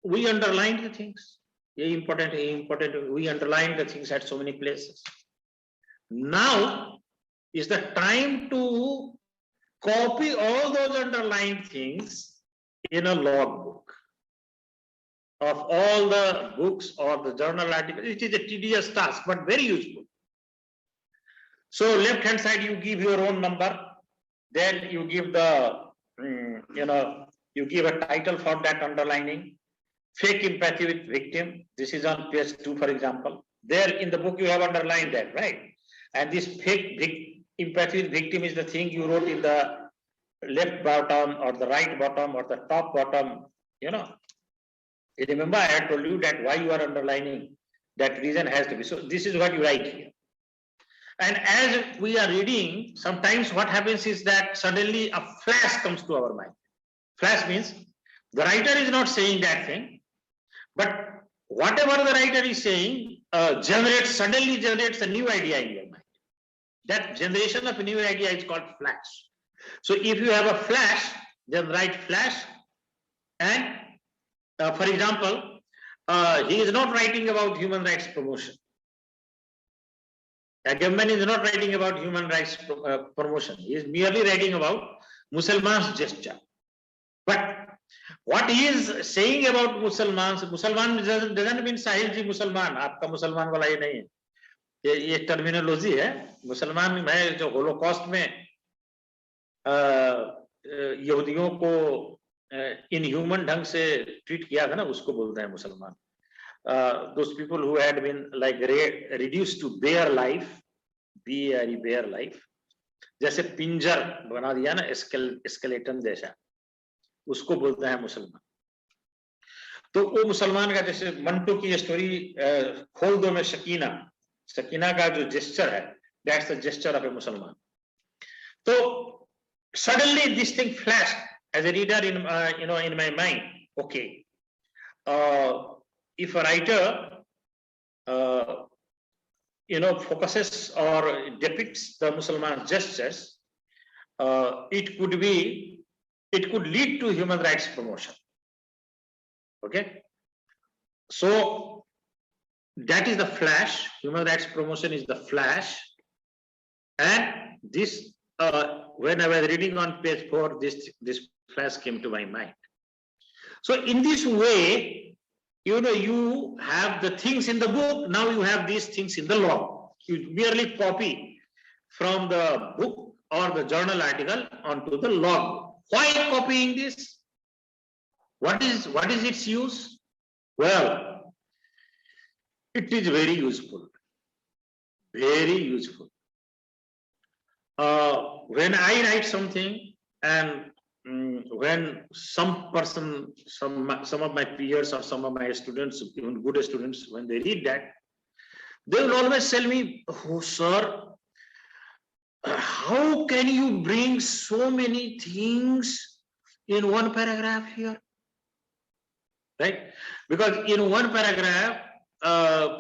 we underline the things. ये important. We underline the things at so many places. Now is the time to copy all those underlined things in a logbook of all the books or the journal articles. It is a tedious task, but very useful. So left hand side, you give your own number. Then you give the, you give a title for that underlining. Fake empathy with victim. This is on page 2, for example. There in the book, you have underlined that, right? And this fake empathy with victim is the thing you wrote in the left bottom or the right bottom or the top bottom, You remember I had told you that why you are underlining, that reason has to be. So this is what you write here. And as we are reading, sometimes what happens is that suddenly a flash comes to our mind. Flash means the writer is not saying that thing, but whatever the writer is saying suddenly generates a new idea in your mind. That generation of a new idea is called flash. So if you have a flash, then write flash. And for example, he is not writing about human rights promotion. Agamben is not writing about human rights promotion. He is merely writing about Musalman's gesture. But what he is saying about Musalman doesn't mean Sahil ji Musalman. आपका मुसलमान वाला ये नहीं है. ये terminology है. मुसलमान है जो होलोकॉस्ट में यहूदियों को इनह्यूमन ढंग से ट्रीट किया था ना, उसको बोलते हैं मुसलमान. those people who had been like reduced to bare life, bare life, जैसे पिंजर बना दिया ना स्केलेटन जैसा, उसको बोलते हैं मुसलमान। तो वो मुसलमान का जैसे मंटो की स्टोरी खोल दो में सकीना का जो जेस्चर है, दैट्स द जेस्चर ऑफ ए मुसलमान। तो suddenly this thing flashed as a reader in in my mind. Okay, if a writer focuses or depicts the Muslim gestures, it could lead to human rights promotion. Okay, so that is the flash. Human rights promotion is the flash, and this when I was reading on page 4, this flash came to my mind. So in this way, you have the things in the book, now you have these things in the log. You merely copy from the book or the journal article onto the log. Why copying this? What is its use? Well, it is very useful. Very useful. When I write something, and when some person, some of my peers or some of my students, even good students, when they read that, they will always tell me, "Oh, sir, how can you bring so many things in one paragraph here?" Right? Because in one paragraph,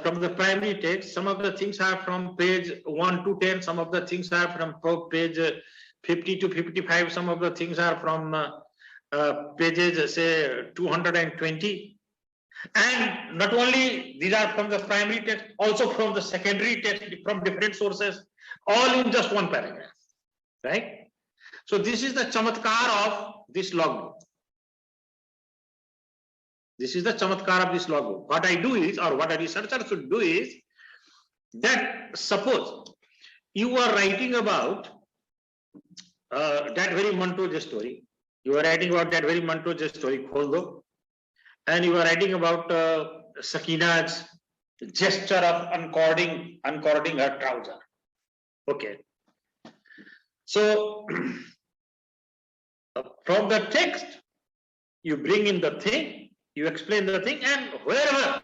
from the primary text, some of the things are from page 1 to 10, some of the things are from page 50 to 55, some of the things are from pages say 220. And not only these are from the primary text, also from the secondary text, from different sources, all in just one paragraph, right? So this is the chamatkar of this logbook. This is the chamatkar of this logbook. What I do is, or what a researcher should do is, that suppose you are writing about that very Montoya story, you are writing about that very Montoya story, Kholdo, and you are writing about Sakina's gesture of uncording her trouser. Okay. So from the text, you bring in the thing, you explain the thing, and wherever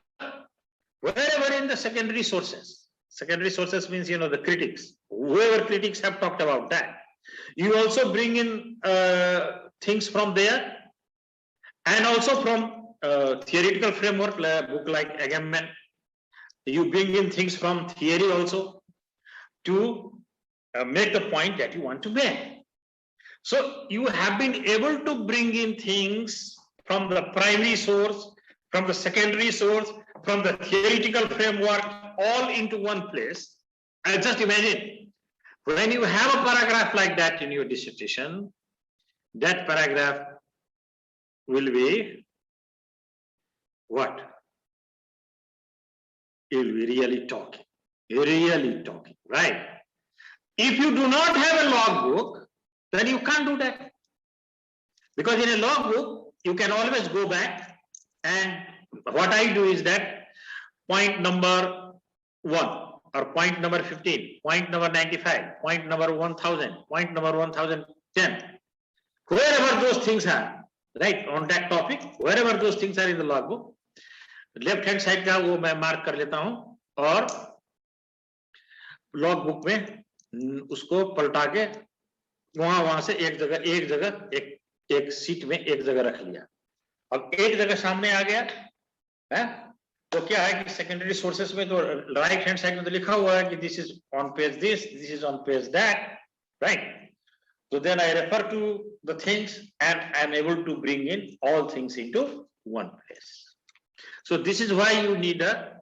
in the secondary sources means, the critics, whoever critics have talked about that, you also bring in things from there, and also from theoretical framework, book like Agamemnon, you bring in things from theory also to make the point that you want to make. So you have been able to bring in things from the primary source, from the secondary source, from the theoretical framework, all into one place. And just imagine, when you have a paragraph like that in your dissertation, that paragraph will be what? It will be really talking, right? If you do not have a logbook, then you can't do that. Because in a logbook, you can always go back, and what I do is that point number 1 or point number 15, point number 95, point number 1000, point number 1010, wherever those things are, right, on that topic, wherever those things are in the logbook, left hand side का वो मैं mark कर लेता हूँ, और logbook में उसको पलटा के वहां से एक जगह एक सीट में एक जगह रख लिया। अब एक जगह सामने आ गया है, तो क्या है कि सेकेंडरी सोर्सेस में तो राइट हैंड साइड में तो लिखा हुआ है कि this is on page this is on page that, right? So then I refer to the things and I am able to bring in all things into one place. So this is why you need a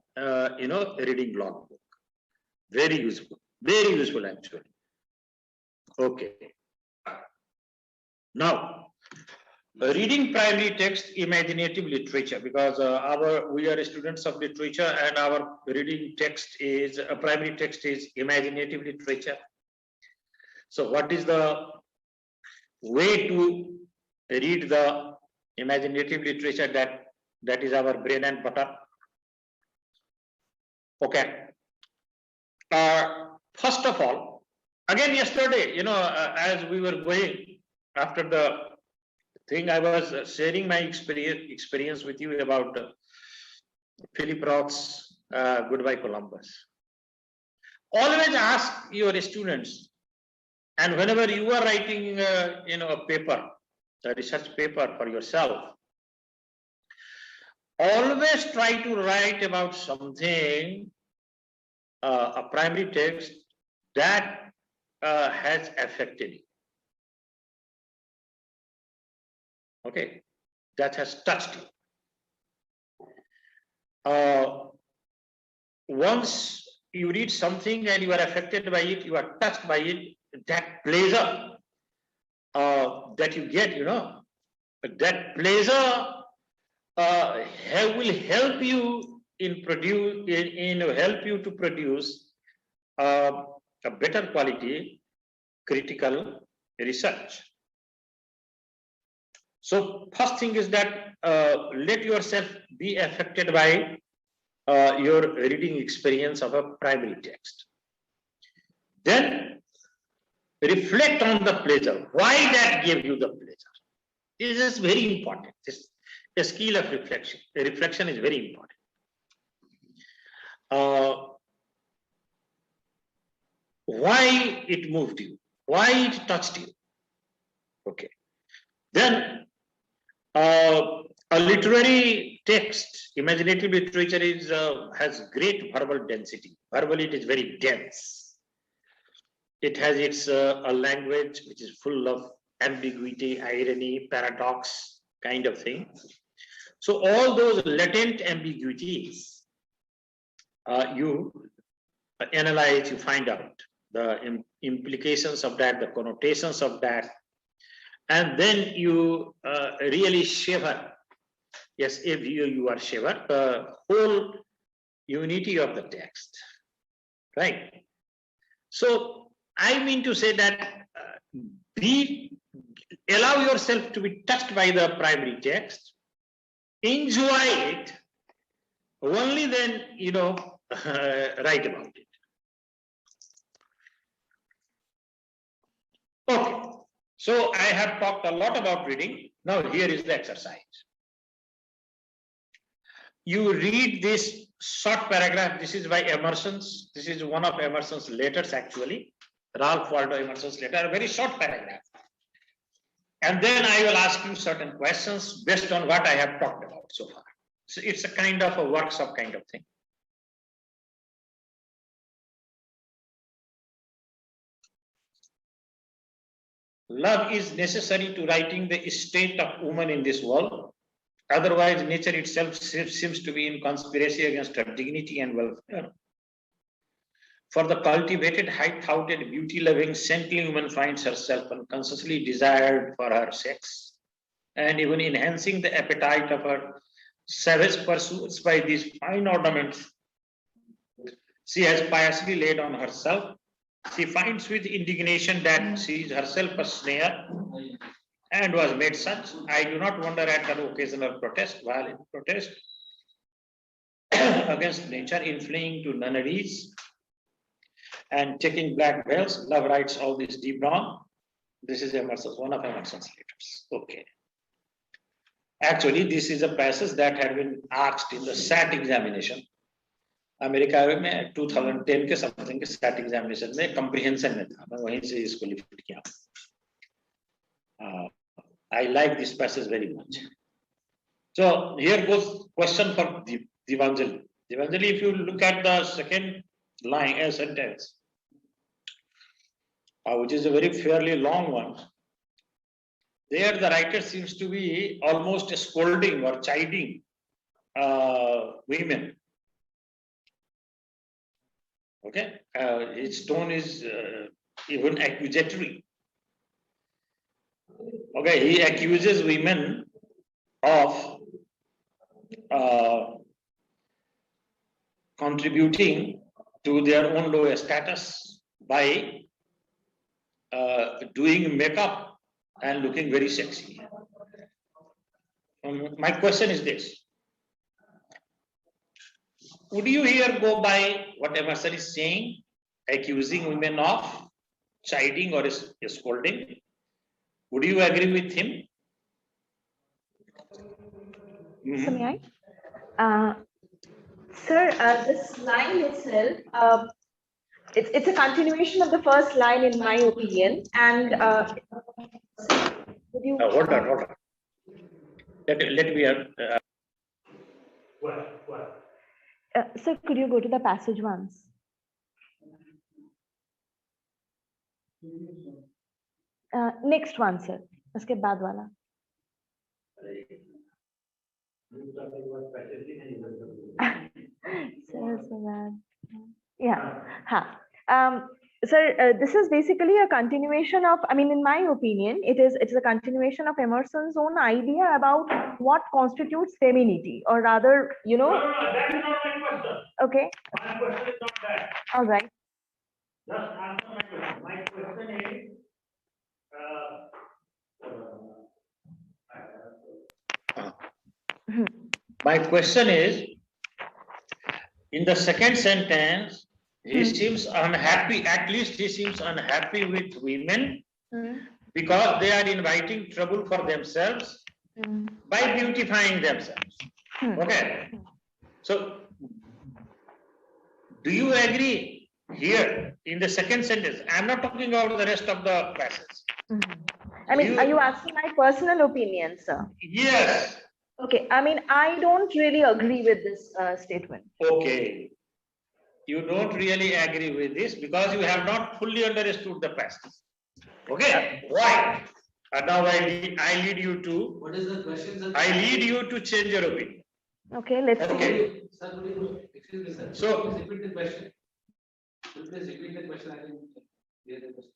reading logbook. Very useful actually. Okay. Now, reading primary text, imaginative literature, because we are students of literature, and our reading text is primary text is imaginative literature. So what is the way to read the imaginative literature? That is our bread and butter. Okay. First of all, again yesterday, as we were going after the thing, I was sharing my experience with you about Philip Roth's Goodbye Columbus. Always ask your students, and whenever you are writing, a paper, a research paper for yourself, always try to write about something, a primary text that has affected you. Okay, that has touched you. Once you read something and you are affected by it, you are touched by it, that pleasure that you get, that pleasure will help you to produce a better quality critical research. So first thing is that let yourself be affected by your reading experience of a primary text. Then reflect on the pleasure. Why that gave you the pleasure? This is very important. The skill of reflection. The reflection is very important. Why it moved you? Why it touched you? Okay. Then a literary text, imaginative literature has great verbal density. Verbally, it is very dense. It has its a language which is full of ambiguity, irony, paradox, kind of thing. So all those latent ambiguities, you analyze, you find out the implications of that, the connotations of that, and then you really shiver. Yes, if you are shiver, the whole unity of the text, right? So I mean to say that allow yourself to be touched by the primary text, enjoy it, only then, write about it. Okay, so I have talked a lot about reading. Now here is the exercise. You read this short paragraph. This is by Emerson's. This is one of Emerson's letters actually. Ralph Waldo Emerson's letter, a very short paragraph. And then I will ask you certain questions based on what I have talked about so far. So it's a kind of a workshop kind of thing. Love is necessary to writing the state of woman in this world. Otherwise, nature itself seems to be in conspiracy against her dignity and welfare. For the cultivated, high-thoughted, beauty-loving, saintly woman finds herself unconsciously desired for her sex, and even enhancing the appetite of her savage pursuits by these fine ornaments she has piously laid on herself. She finds with indignation that she is herself a snare and was made such. I do not wonder at her occasional protest, violent protest against nature in fleeing to nunneries and taking black veils. Love writes all this deep down. This is Emerson's, one of Emerson's letters. Okay. Actually, this is a passage that had been asked in the SAT examination. America में 2010 के something के SAT examination में comprehension में था, मैं वहीं से इसको लिख किया. I like this passage very much. So here goes question for Devanjali. Devanjali, if you look at the second line, sentence, which is a very fairly long one, there the writer seems to be almost scolding or chiding women. Okay, his tone is even accusatory. Okay, he accuses women of contributing to their own low status by doing makeup and looking very sexy. My question is this: would you here go by what Emerson is saying, accusing women of chiding or scolding? Would you agree with him? So may I? Sir, this line itself, it's a continuation of the first line in my opinion. And would you? Hold on. Let me. Sir, could you go to the passage once? Next one, sir. Uske baad wala. Sir, so bad. Yeah. Sir, this is basically a continuation of, I mean, in my opinion, it's a continuation of Emerson's own idea about what constitutes femininity, or rather, you know. No, that is not my question. Okay. My question is not that. All right. Just answer my question. My question is, My question is, in the second sentence, he seems unhappy, at least he seems unhappy with women because they are inviting trouble for themselves by beautifying themselves. Okay. So, do you agree here in the second sentence? I'm not talking about the rest of the passage. I mean, are you asking my personal opinion, sir? Yes. Okay. I mean, I don't really agree with this statement. Okay. You don't really agree with this because you have not fully understood the passage. Okay. Why? And now I lead you to. What is the question, sir? I lead you to change your opinion. Okay. Let's see. Okay. Sir, could you, excuse me, sir. So- Please repeat the question. Please repeat the question. I didn't hear the question.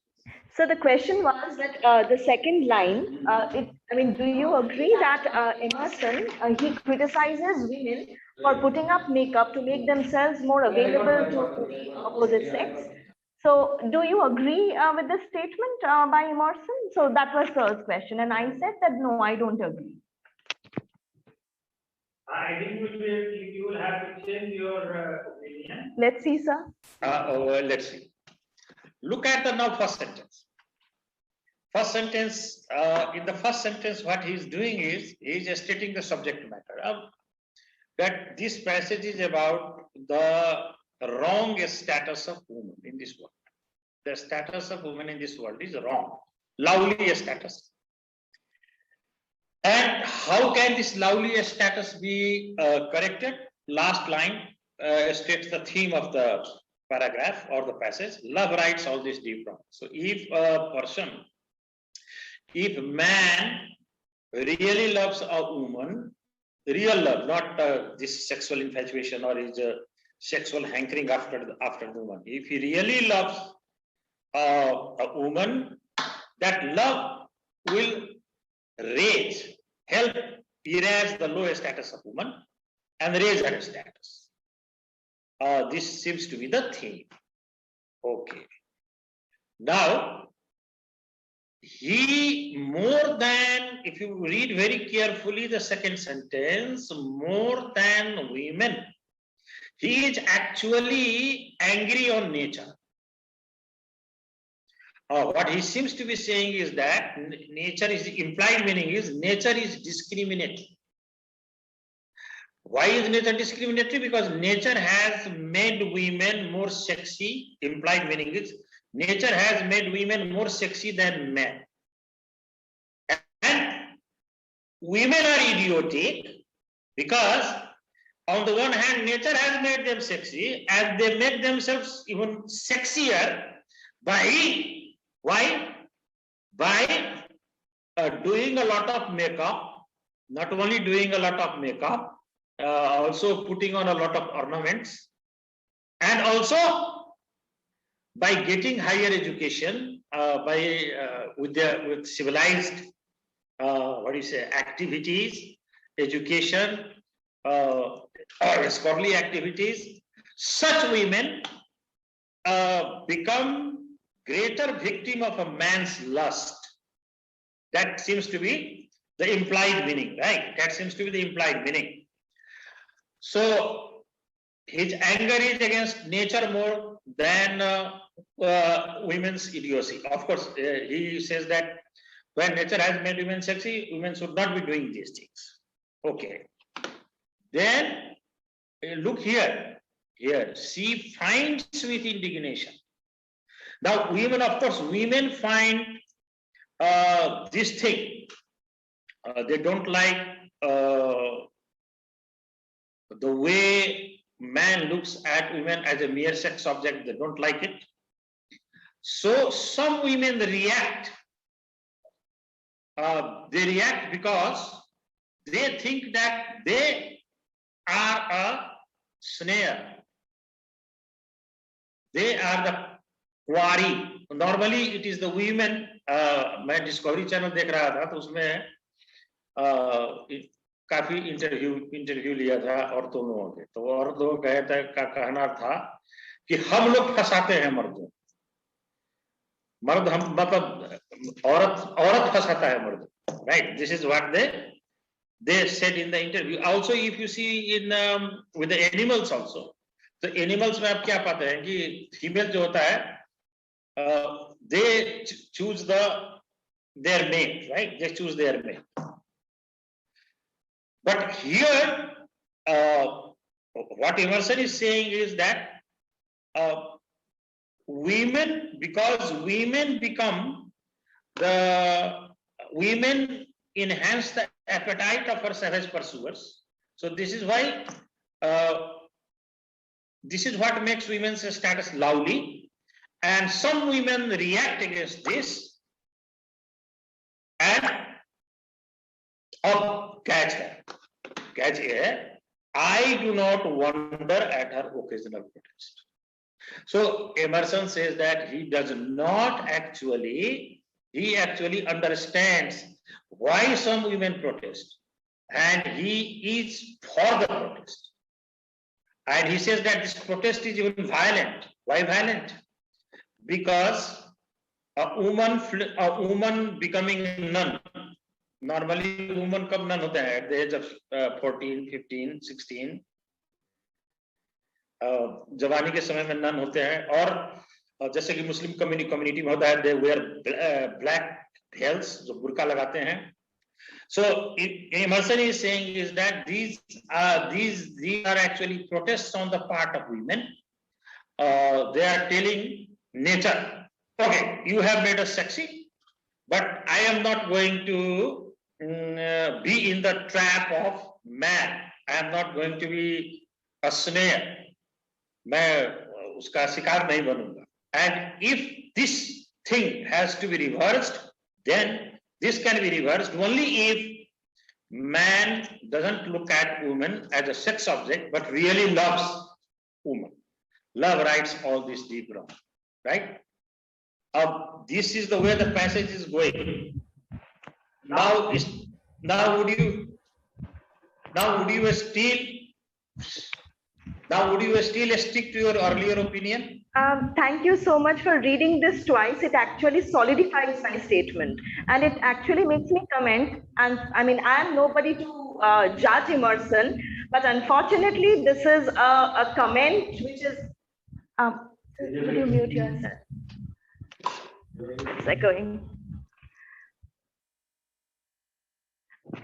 So the question was that the second line, I mean, do you agree that Emerson, he criticizes women for putting up makeup to make themselves more available to the opposite sex? So do you agree with this statement by Emerson? So that was Sir's question. And I said that, no, I don't agree. I think you will have to change your opinion. Let's see, sir. Let's see. Look at the now first sentence. First sentence, in the first sentence, what he is doing is, he is stating the subject matter. That this passage is about the wrong status of women in this world. The status of women in this world is wrong. Lovely status. And how can this lovely status be corrected? Last line states the theme of the paragraph or the passage. Love rights all these deep wrongs. So if a man really loves a woman, real love, not this sexual infatuation or his sexual hankering after the woman. If he really loves a woman, that love will help erase the low status of woman and raise her status. This seems to be the theme. Okay. Now, he more than, if you read very carefully the second sentence, more than women, he is actually angry on nature. What he seems to be saying is that nature is, implied meaning is nature is discriminatory. Why is nature discriminatory? Because nature has made women more sexy. Implied meaning is nature has made women more sexy than men. And women are idiotic because on the one hand, nature has made them sexy and they make themselves even sexier by, why? By doing a lot of makeup, not only doing a lot of makeup, also putting on a lot of ornaments, and also by getting higher education, with civilized activities, education, or scholarly activities. Such women become greater victim of a man's lust. That seems to be the implied meaning, right? That seems to be the implied meaning. So his anger is against nature more than women's idiocy. Of course, he says that when nature has made women sexy, women should not be doing these things. Okay. Then look here. Here, she finds with indignation. Now, women, of course, women find this thing. They don't like the way man looks at women as a mere sex object. They don't like it. So some women react. They react because they think that they are a snare. They are the quarry. Normally, it is the women. मैं discovery channel देख रहा था तो उसमें काफी interview लिया था औरतों लोगों के, तो औरतों का कहना था कि हम लोग फंसाते हैं मर्दों, मर्द हम मतलब औरत फंसाता है मर्द, right? This is what they said in the interview. Also, if you see in with the animals also, तो एनिमल्स में आप क्या पाते हैं कि फीमेल जो होता है they choose their mate, right? They choose their mate. But here, what Emerson is saying is that women, because women enhance the appetite of her savage pursuers. So this is why this is what makes women's status lovely, and some women react against this and catch here. I do not wonder at her occasional protest. So Emerson says that he does not actually, he actually understands why some women protest, and he is for the protest. And he says that this protest is even violent. Why violent? Because a woman becoming a nun. Normally, woman कब nun होता है? At the age of 14, 15, 16. जवानी के समय में nun होते हैं, और जैसे कि मुस्लिम कम्युनिटी में होता है, they wear black veils, जो बुर्का लगाते हैं. So Emerson is saying is that these are actually protests on the part of women. They are telling nature, okay, you have made us sexy, but I am not going to be in the trap of man. I am not going to be a snare. मैं उसका शिकार नहीं बनूंगा. And if this thing has to be reversed, then this can be reversed only if man doesn't look at woman as a sex object, but really loves woman. Love rights all this deep wrong, right? This is the way the passage is going. Now would you still stick to your earlier opinion? Thank you so much for reading this twice. It actually solidifies my statement, and it actually makes me comment. And I mean, I am nobody to judge Emerson, but unfortunately, this is a comment which is. Could you mute yourself? It's echoing.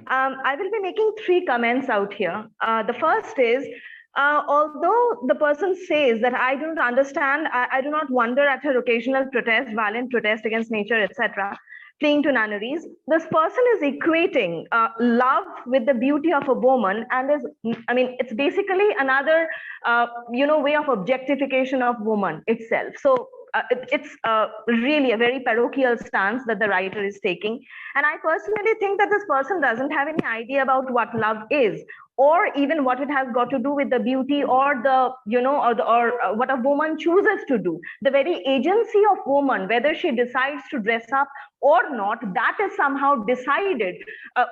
I will be making 3 comments out here. The first is, although the person says that I don't understand, I do not wonder at her occasional protest, violent protest against nature, etc., fleeing to nunneries, this person is equating love with the beauty of a woman, and it's basically another, way of objectification of woman itself. So it's really a very parochial stance that the writer is taking. And I personally think that this person doesn't have any idea about what love is, or even what it has got to do with the beauty or the, or what a woman chooses to do. The very agency of woman, whether she decides to dress up or not, that is somehow decided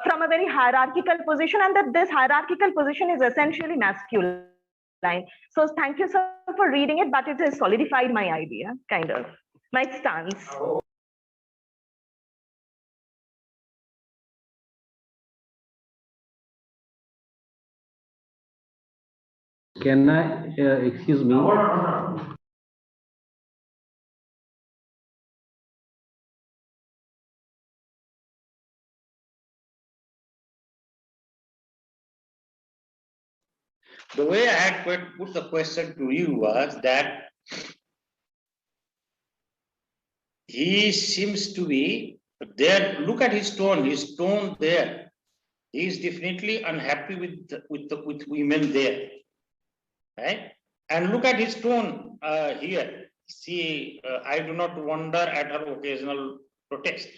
from a very hierarchical position, and that this hierarchical position is essentially masculine. So thank you, sir, for reading it, but it has solidified my idea, kind of, my stance. Can I, excuse me? Hold on. The way I had put the question to you was that he seems to be there. Look at his tone there. He is definitely unhappy with women there, right? And look at his tone here. See, I do not wonder at her occasional protest.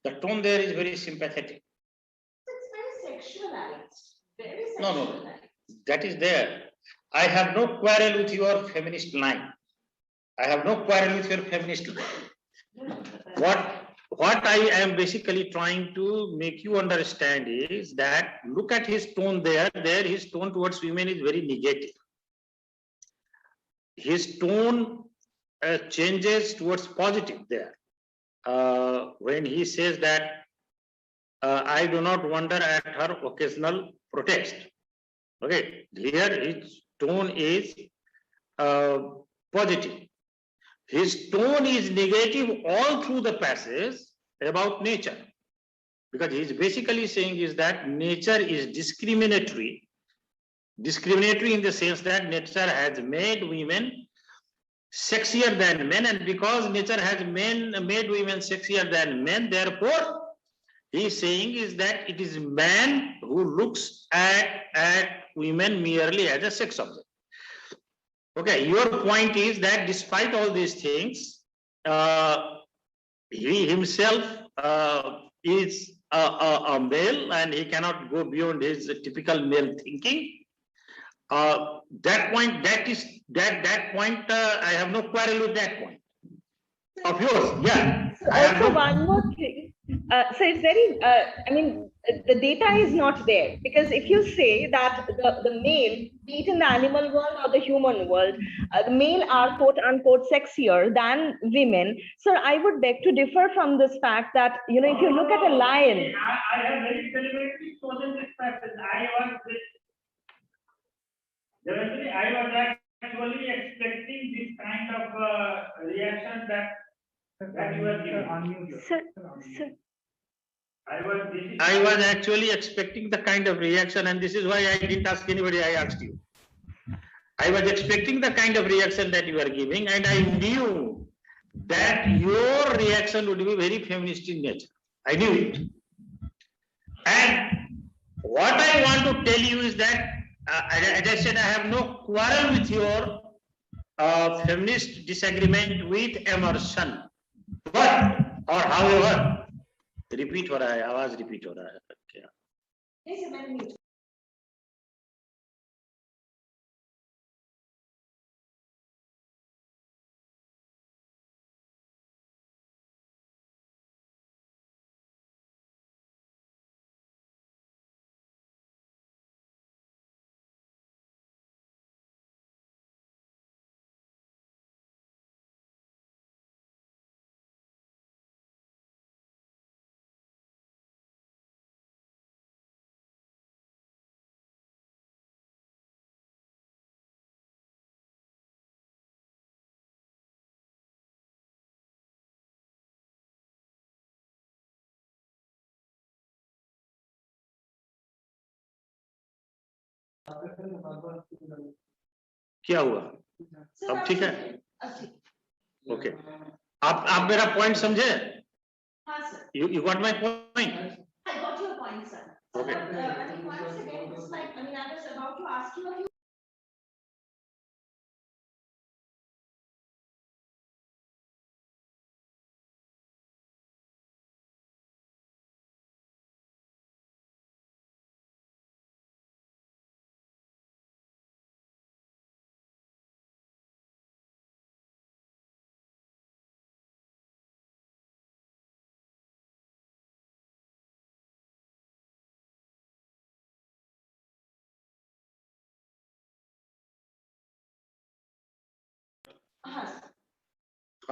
The tone there is very sympathetic. It's very sexualized. Very No, sexualized. no, that is there. I have no quarrel with your feminist line. I have no quarrel with your feminist line. What I am basically trying to make you understand is that look at his tone there. There, his tone towards women is very negative. His tone changes towards positive there. When he says that I do not wonder at her occasional protest. Okay, here his tone is positive. His tone is negative all through the passage about nature, because he is basically saying is that nature is discriminatory. Discriminatory in the sense that nature has made women sexier than men, and because nature has made women sexier than men, therefore he is saying is that it is man who looks at women merely as a sex object. Okay, your point is that despite all these things, he himself is a male and he cannot go beyond his typical male thinking. That point, I have no quarrel with that point. Of yours, yeah. So also one more thing. So it's very, I mean, the data is not there, because if you say that the male, be it in the animal world or the human world, the male are quote unquote sexier than women. So I would beg to differ from this fact that, you know, if you look at a lion. I have very deliberately chosen this passage. I was actually expecting this kind of reaction that you are giving. Sir. I was actually expecting the kind of reaction, and this is why I didn't ask anybody, I asked you. I was expecting the kind of reaction that you are giving, and I knew that your reaction would be very feminist in nature. I knew it. And what I want to tell you is that, as I said, I have no quarrel with your feminist disagreement with Emerson. But, or however, repeat what I was repeat what I yeah. Yes, ma'am. क्या हुआ अब ठीक है okay आप मेरा point समझे you got my point I got your point, sir. okay I think once again, it's like, I mean, I was about to ask you a few.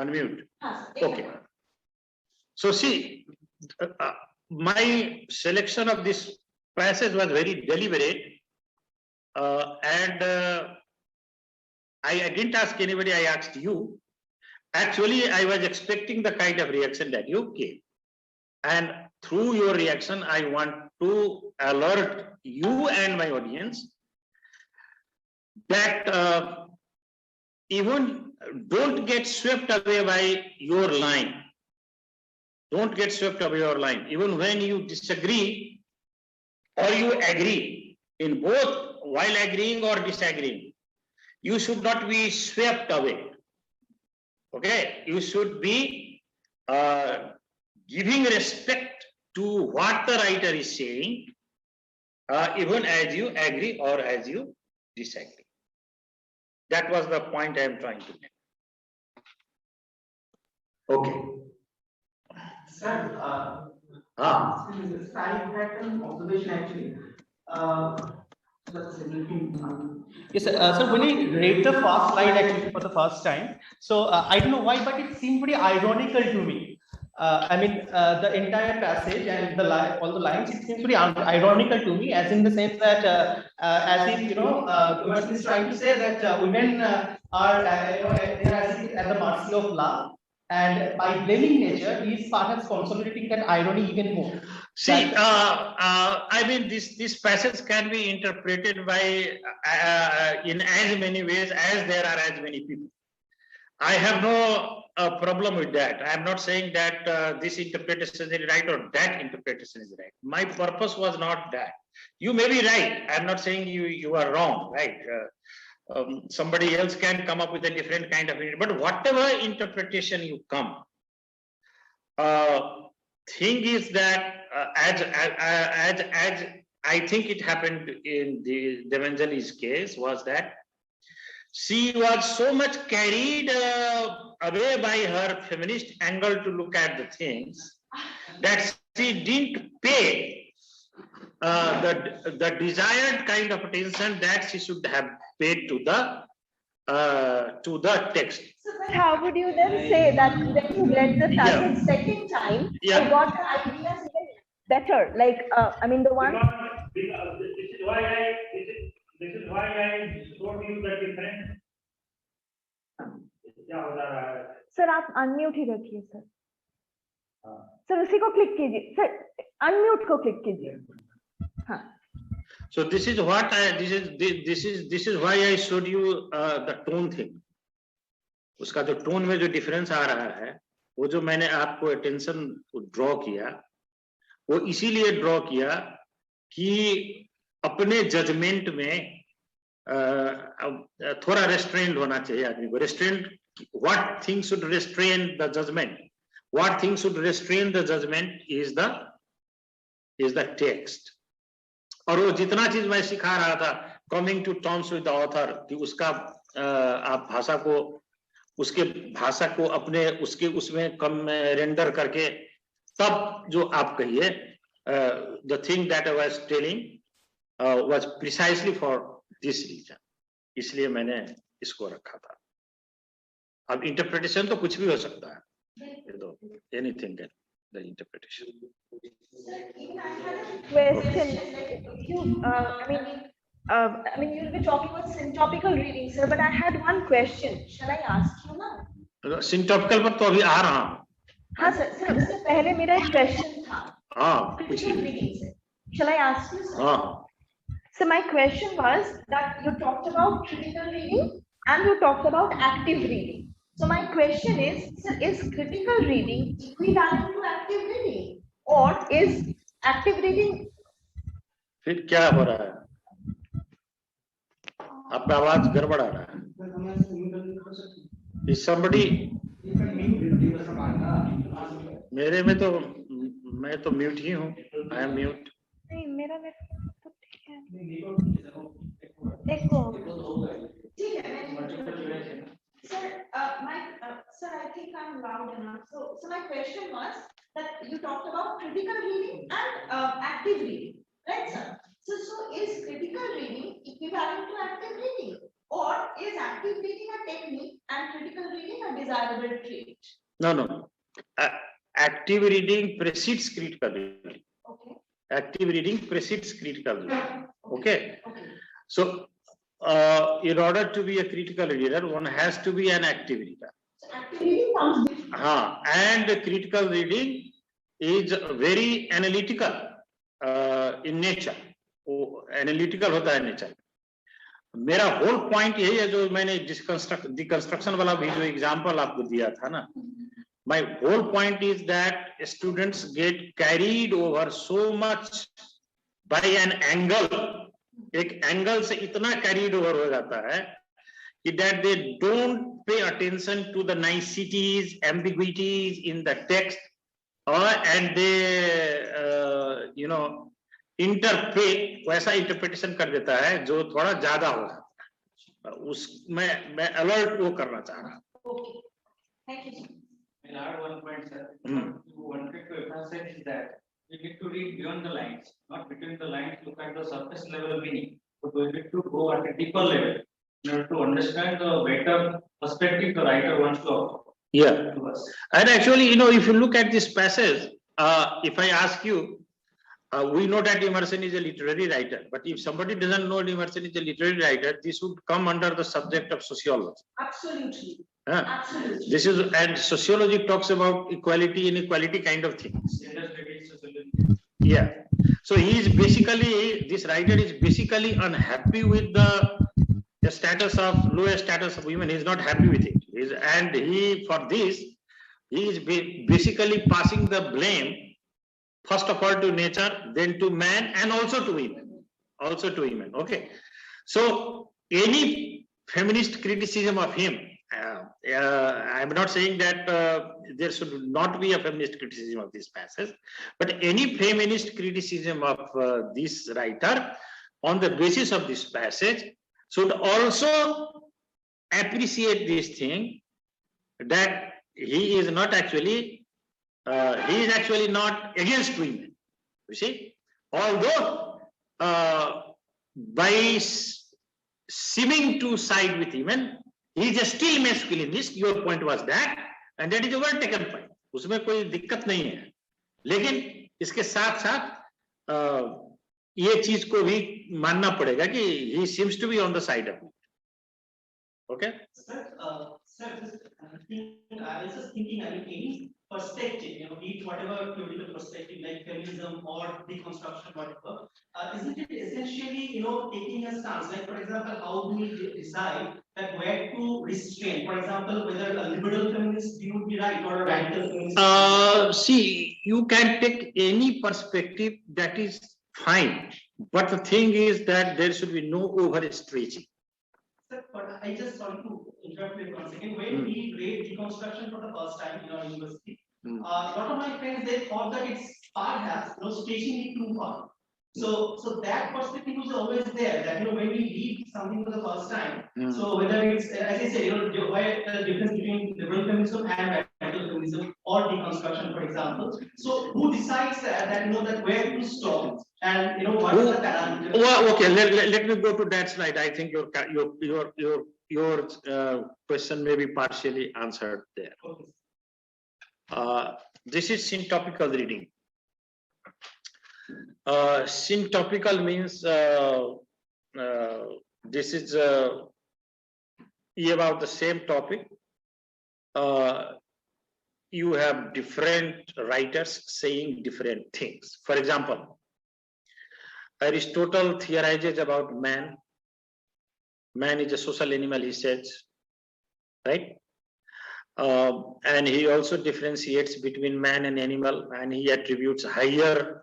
unmute okay so see my selection of this passage was very deliberate I didn't ask anybody, I asked you. Actually, I was expecting the kind of reaction that you gave. And through your reaction, I want to alert you and my audience that even don't get swept away by your line. Don't get swept away your line. Even when you disagree or you agree, in both while agreeing or disagreeing, you should not be swept away. Okay, you should be giving respect to what the writer is saying, even as you agree or as you disagree. That was the point I am trying to make. Okay. Sir, Ah. I had an observation actually. Yes, sir. So when I read the first slide actually for the first time, so I don't know why, but it seemed pretty ironical to me. I mean, the entire passage and the all the lines, it seems pretty ironical to me, as in the sense that, as if the person is trying to say that women are, they are as if at the mercy of love. And by blaming nature, he is perhaps consolidating that irony even more. See, I mean, this passage can be interpreted by in as many ways as there are as many people. I have no problem with that. I am not saying that this interpretation is right or that interpretation is right. My purpose was not that. You may be right. I am not saying you are wrong, right? Somebody else can come up with a different kind of, but whatever interpretation you come, thing is that as I think it happened in the Devanjali's case, was that she was so much carried away by her feminist angle to look at the things that she didn't pay the desired kind of attention that she should have paid to the text. So but how would you then say that when you read the passage second time, I got the ideas even better? Like, I mean, the one. Because this is why I showed you the difference. Sir आप unmute ही रखिए sir. Sir उसी को click कीजिए sir, unmute को click कीजिए. हाँ. So this is what this is why I showed you the tone thing. उसका जो टोन में जो डिफरेंस आ रहा है, वो जो मैंने आपको अटेंशन ड्रॉ किया, वो इसीलिए ड्रॉ किया कि अपने जजमेंट में थोड़ा रेस्ट्रेंड होना चाहिए आदमी को. Restrained, what things should restrain the judgment, what things should restrain the judgment is the text. और वो जितना चीज मैं सिखा रहा था, coming to terms with the author, कि उसका आप भाषा को, उसके भाषा को अपने उसके उसमें कम रेंडर करके तब जो आप कहिए, the thing that I was telling was precisely for this reason. इसलिए मैंने इसको रखा था. अब इंटरप्रिटेशन तो कुछ भी हो सकता है, तो anything can the interpretation. Even I had a question. You, I mean, you'll be talking about syntopical reading, sir. But I had one question. Shall I ask you now? Syntopical पर तो अभी आ रहा हूँ. हाँ सर, सर उससे पहले मेरा एक क्वेश्चन था. हाँ. Critical reading, sir. Shall I ask you, sir? हाँ. So my question was that you talked about critical reading and you talked about active reading. So my question is, sir, is critical reading equivalent to active reading, or is active reading? फिर क्या हो रहा है? आपका आवाज गड़बड़ा रहा है. Is somebody? मेरे में तो मैं तो म्यूट ही हूँ. I am mute. नहीं मेरा तो ठीक है. देखो. Sir, I think I'm loud enough. So my question was that you talked about critical reading and active reading, right, sir? So is critical reading equivalent to active reading, or is active reading a technique and critical reading a desirable trait? No. Active reading precedes critical reading. Okay. Active reading precedes critical reading. Okay. So, in order to be a critical reader, one has to be an active reader. Activity comes with And critical reading is very analytical in nature. Analytical होता है nature. मेरा whole point यही है जो मैंने deconstruction वाला भी जो एग्जांपल आपको दिया था ना. My whole point is that students get carried over so much by an angle. एक एंगल से इतना carried over हो जाता है that they don't pay attention to the niceties, ambiguities in the text, and they, interpret, वैसा interpretation कर देता है जो थोड़ा ज्यादा हो जाता है. उसमें मैं alert वो करना चाह रहा हूँ. okay. Thank you. I'll add one point, sir. What you wanted to emphasize is that we need to read beyond the lines, not between the lines, look at the surface level meaning. But we need to go at a deeper level in order to understand the better perspective the writer wants to offer. Yeah. To us. And actually, if you look at this passage, if I ask you, we know that Emerson is a literary writer, but if somebody doesn't know Emerson is a literary writer, this would come under the subject of sociology. Absolutely. Absolutely. This is, and sociology talks about equality, inequality kind of things. Yeah. So he is basically, this writer is basically unhappy with the status of, lower status of women. He is not happy with it. And for this, he is basically passing the blame, first of all to nature, then to man, and also to women. Okay. So any feminist criticism of him, I'm not saying that there should not be a feminist criticism of this passage, but any feminist criticism of this writer on the basis of this passage should also appreciate this thing, that he is not actually, he is actually not against women. You see, although by seeming to side with women, he is still masculinist. Your point was that, and that is a well taken point. उसमें कोई दिक्कत नहीं है, लेकिन इसके साथ साथ ये चीज को भी मानना पड़ेगा कि he seems to be on the side of it. Okay. Sir, I was just thinking, any perspective, be it whatever theoretical perspective like feminism or deconstruction, whatever, isn't it essentially, taking a stance? Like, for example, how do we decide that where to restrain? For example, whether a liberal feminist view would be right or a radical feminist. See, you can take any perspective, that is fine, but the thing is that there should be no overstretching. Sir, but I just want to interrupt you for a second. When we read deconstruction for the first time in our university, a lot of my friends, they thought that it's perhaps stretching it too far. So that perspective was always there, that when we read something for the first time, so whether it's, as I said, why the difference between liberal feminism and radical feminism or deconstruction, for example. So who decides that that where to stop, and what is the parameter? Well, okay, let me go to that slide. I think your question may be partially answered there. Okay. This is syntopical reading. Syntopical means this is about the same topic. You have different writers saying different things. For example, Aristotle theorizes about man. Man is a social animal, he says, right? And he also differentiates between man and animal, and he attributes higher,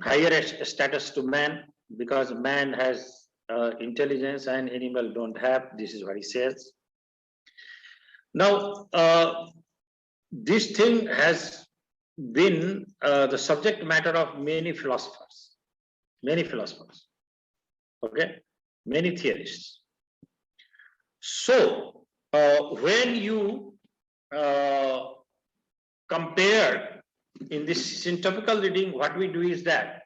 higher status to man, because man has intelligence and animal don't have. This is what he says. Now, this thing has been the subject matter of many philosophers, okay, many theorists. So, when you compare in this syntopical reading, what we do is that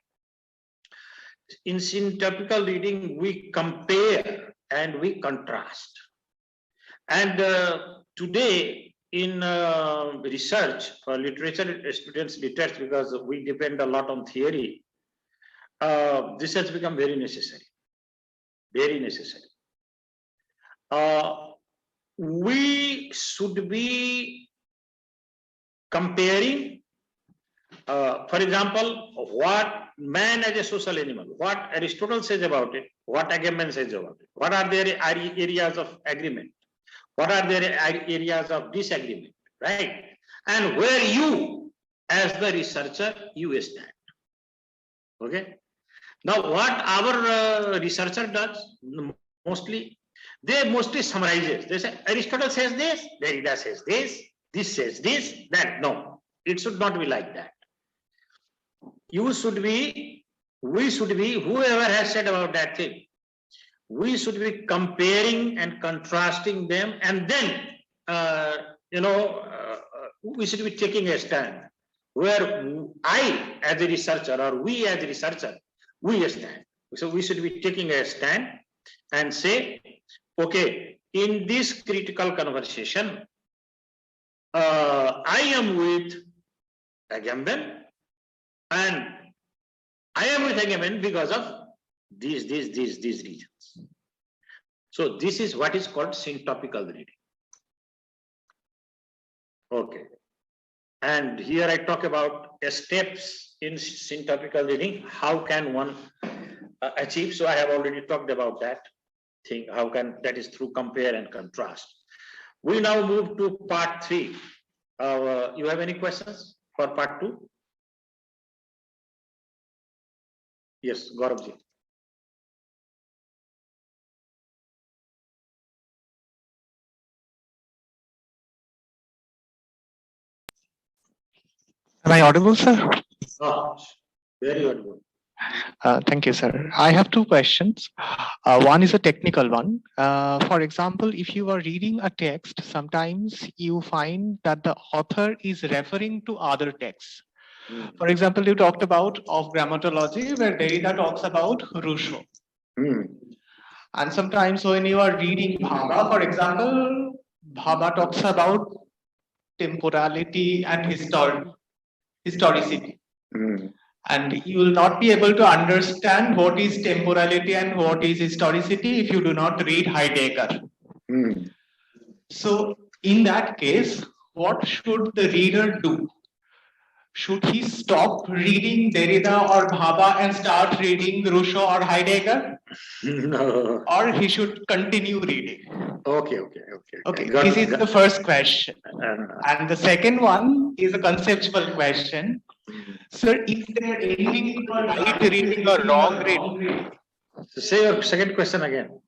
in syntopical reading, we compare and we contrast. And today in research for literature students, because we depend a lot on theory, this has become very necessary. Very necessary. We should be comparing, for example, what man as a social animal, what Aristotle says about it, what Agamemnon says about it, what are their areas of agreement, what are their areas of disagreement, right? And where you, as the researcher, you stand. Okay. Now, what our researcher does mostly, they mostly summarizes. They say Aristotle says this, Derrida says this says this, that. No, it should not be like that. You should be, we should be, whoever has said about that thing, we should be comparing and contrasting them, and then we should be taking a stand where I as a researcher or we as a researcher, we stand. So we should be taking a stand and say, okay, in this critical conversation, I am with Agamemnon, and I am with Agamemnon because of these reasons. So this is what is called syntopical reading. Okay. And here I talk about steps in syntopical reading. How can one achieve? So I have already talked about that thing. How can, that is through compare and contrast. We now move to part 3. You have any questions for part 2? Yes, Gauravji. Am I audible, sir? Oh, very audible. Thank you, sir. I have 2 questions. One is a technical one. For example, if you are reading a text, sometimes you find that the author is referring to other texts. For example, you talked about of grammatology, where Derrida talks about Rousseau. And sometimes when you are reading Bhaba, for example, Bhaba talks about temporality and historicity. And you will not be able to understand what is temporality and what is historicity if you do not read Heidegger. So in that case, what should the reader do? Should he stop reading Derrida or Bhaba and start reading Rousseau or Heidegger? No. Or he should continue reading? Okay. This is the first question. And the second one is a conceptual question. Sir, is there anything called right reading or wrong reading? Say your second question again.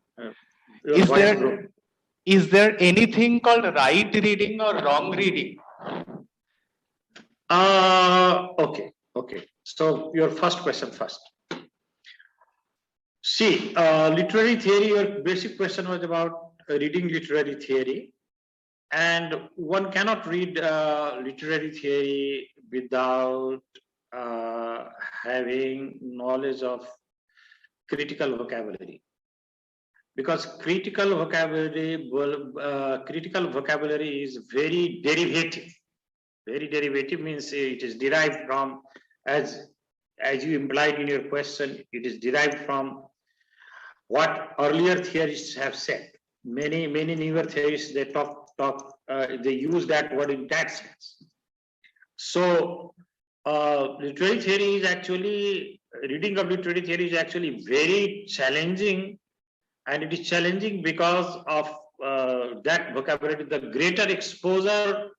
Is there anything called right reading or wrong reading? Okay. So your first question first. See, literary theory, your basic question was about reading literary theory. And one cannot read literary theory without having knowledge of critical vocabulary. Because critical vocabulary is very derivative. Very derivative means it is derived from, as you implied in your question, it is derived from what earlier theorists have said. Many newer theorists, they they use that word in that sense. So literary theory is actually, reading of literary theory is actually very challenging, and it is challenging because of that vocabulary. The greater exposure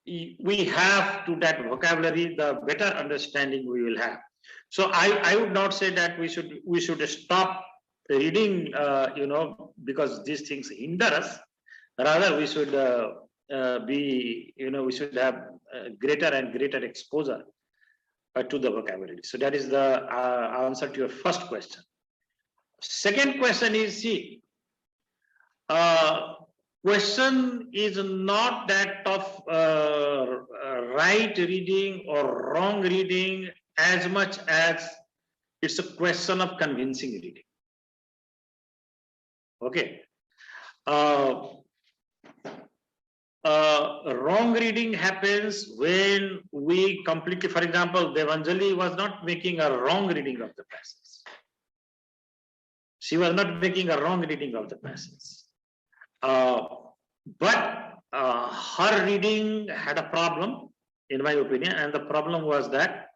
we have to that vocabulary, the better understanding we will have. So I would not say that we should stop reading, because these things hinder us. Rather, we should we should have greater and greater exposure to the vocabulary. So that is the answer to your first question. Second question is, see, question is not that of right reading or wrong reading as much as it's a question of convincing reading. Okay. wrong reading happens when we completely, for example, Devanjali was not making a wrong reading of the passage. She was not making a wrong reading of the passage. But her reading had a problem, in my opinion, and the problem was that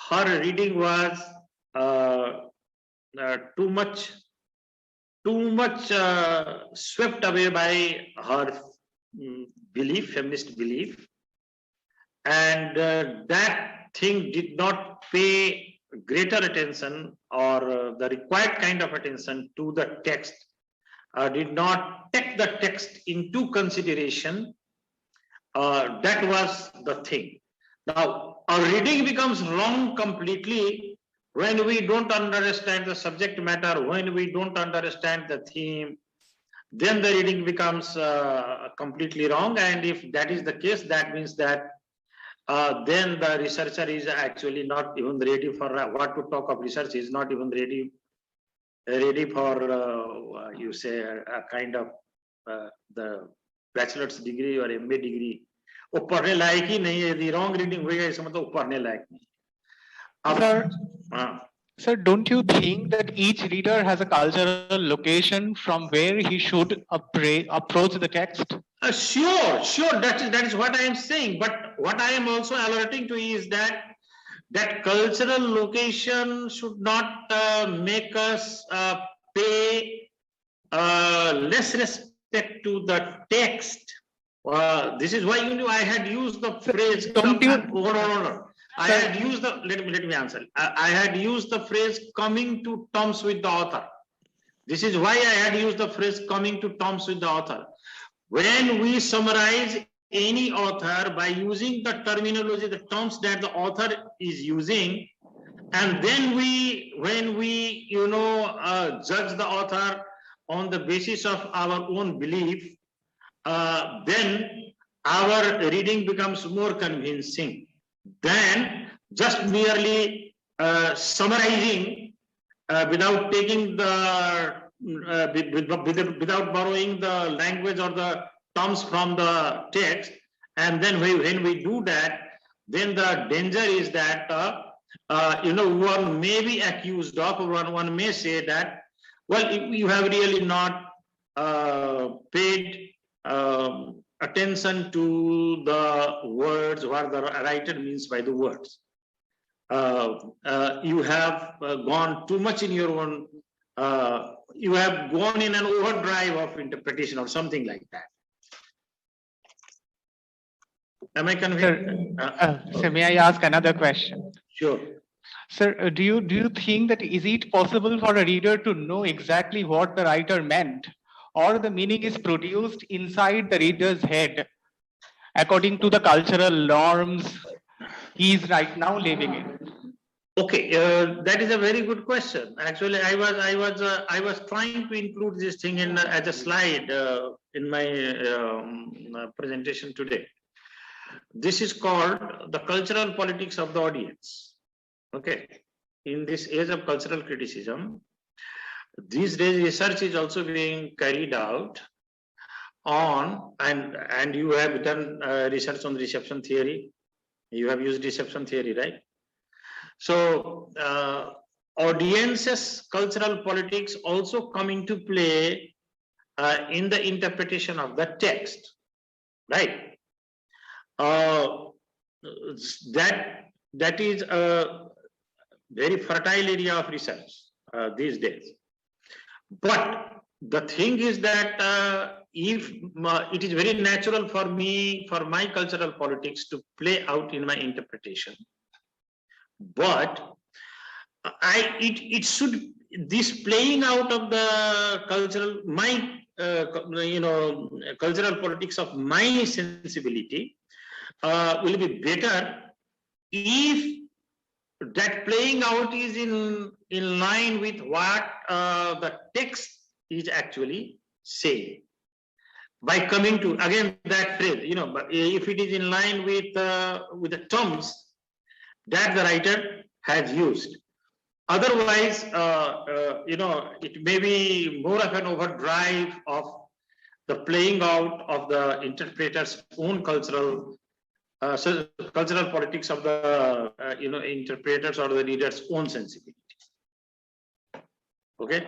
her reading was too much swept away by her belief, feminist belief, and that thing did not pay greater attention or the required kind of attention to the text, did not take the text into consideration. That was the thing. Now, our reading becomes wrong completely when we don't understand the subject matter, when we don't understand the theme, then the reading becomes completely wrong. And if that is the case, that means that then the researcher is actually not even ready for what to talk of research, is not even ready for you say a kind of the bachelor's degree or MA degree. वो पढ़ने लायक ही नहीं है, the wrong reading होगा इसका मतलब वो पढ़ने लायक नहीं. Sir, don't you think that each reader has a cultural location from where he should approach the text? Sure, that is what I am saying. But what I am also alerting to is that cultural location should not make us pay less respect to the text. This is why I had used the phrase. No. I had used the, let me answer. I had used the phrase coming to terms with the author. This is why I had used the phrase coming to terms with the author. When we summarize any author by using the terminology, the terms that the author is using, and then when we judge the author on the basis of our own belief, then our reading becomes more convincing than just merely summarizing without taking the without borrowing the language or the terms from the text. And then when we do that, then the danger is that one may be accused of, one may say that, well, you have really not paid attention to the words, what the writer means by the words. You have gone too much in your own, you have gone in an overdrive of interpretation or something like that. Am I convinced? So may I ask another question? Sure. Sir, do you think that is it possible for a reader to know exactly what the writer meant, or the meaning is produced inside the reader's head according to the cultural norms he is right now living in? Okay, that is a very good question. Actually, I was trying to include this thing in as a slide in my presentation today. This is called the cultural politics of the audience. Okay, in this age of cultural criticism, these days research is also being carried out on, and you have done research on reception theory. You have used reception theory, right? So audiences cultural politics also come into play in the interpretation of the text, right? That is a very fertile area of research these days. But the thing is that if it is very natural for me, for my cultural politics to play out in my interpretation, but it should, this playing out of the cultural, my cultural politics of my sensibility will be better if that playing out is in line with what the text is actually saying. By coming to again that phrase, but if it is in line with the terms that the writer has used. Otherwise, it may be more of an overdrive of the playing out of the interpreter's own cultural politics of the interpreters or the reader's own sensibility. Okay,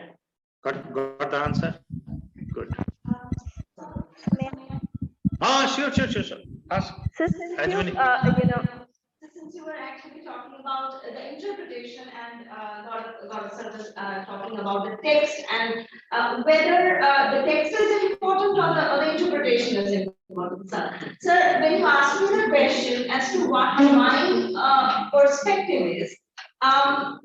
got the answer? Good. Sure. Ask. So since you were actually talking about the interpretation and Gaurav sir was talking about the text and whether the text is important or the interpretation is important, sir. Sir, when you asked me the question as to what my perspective is, I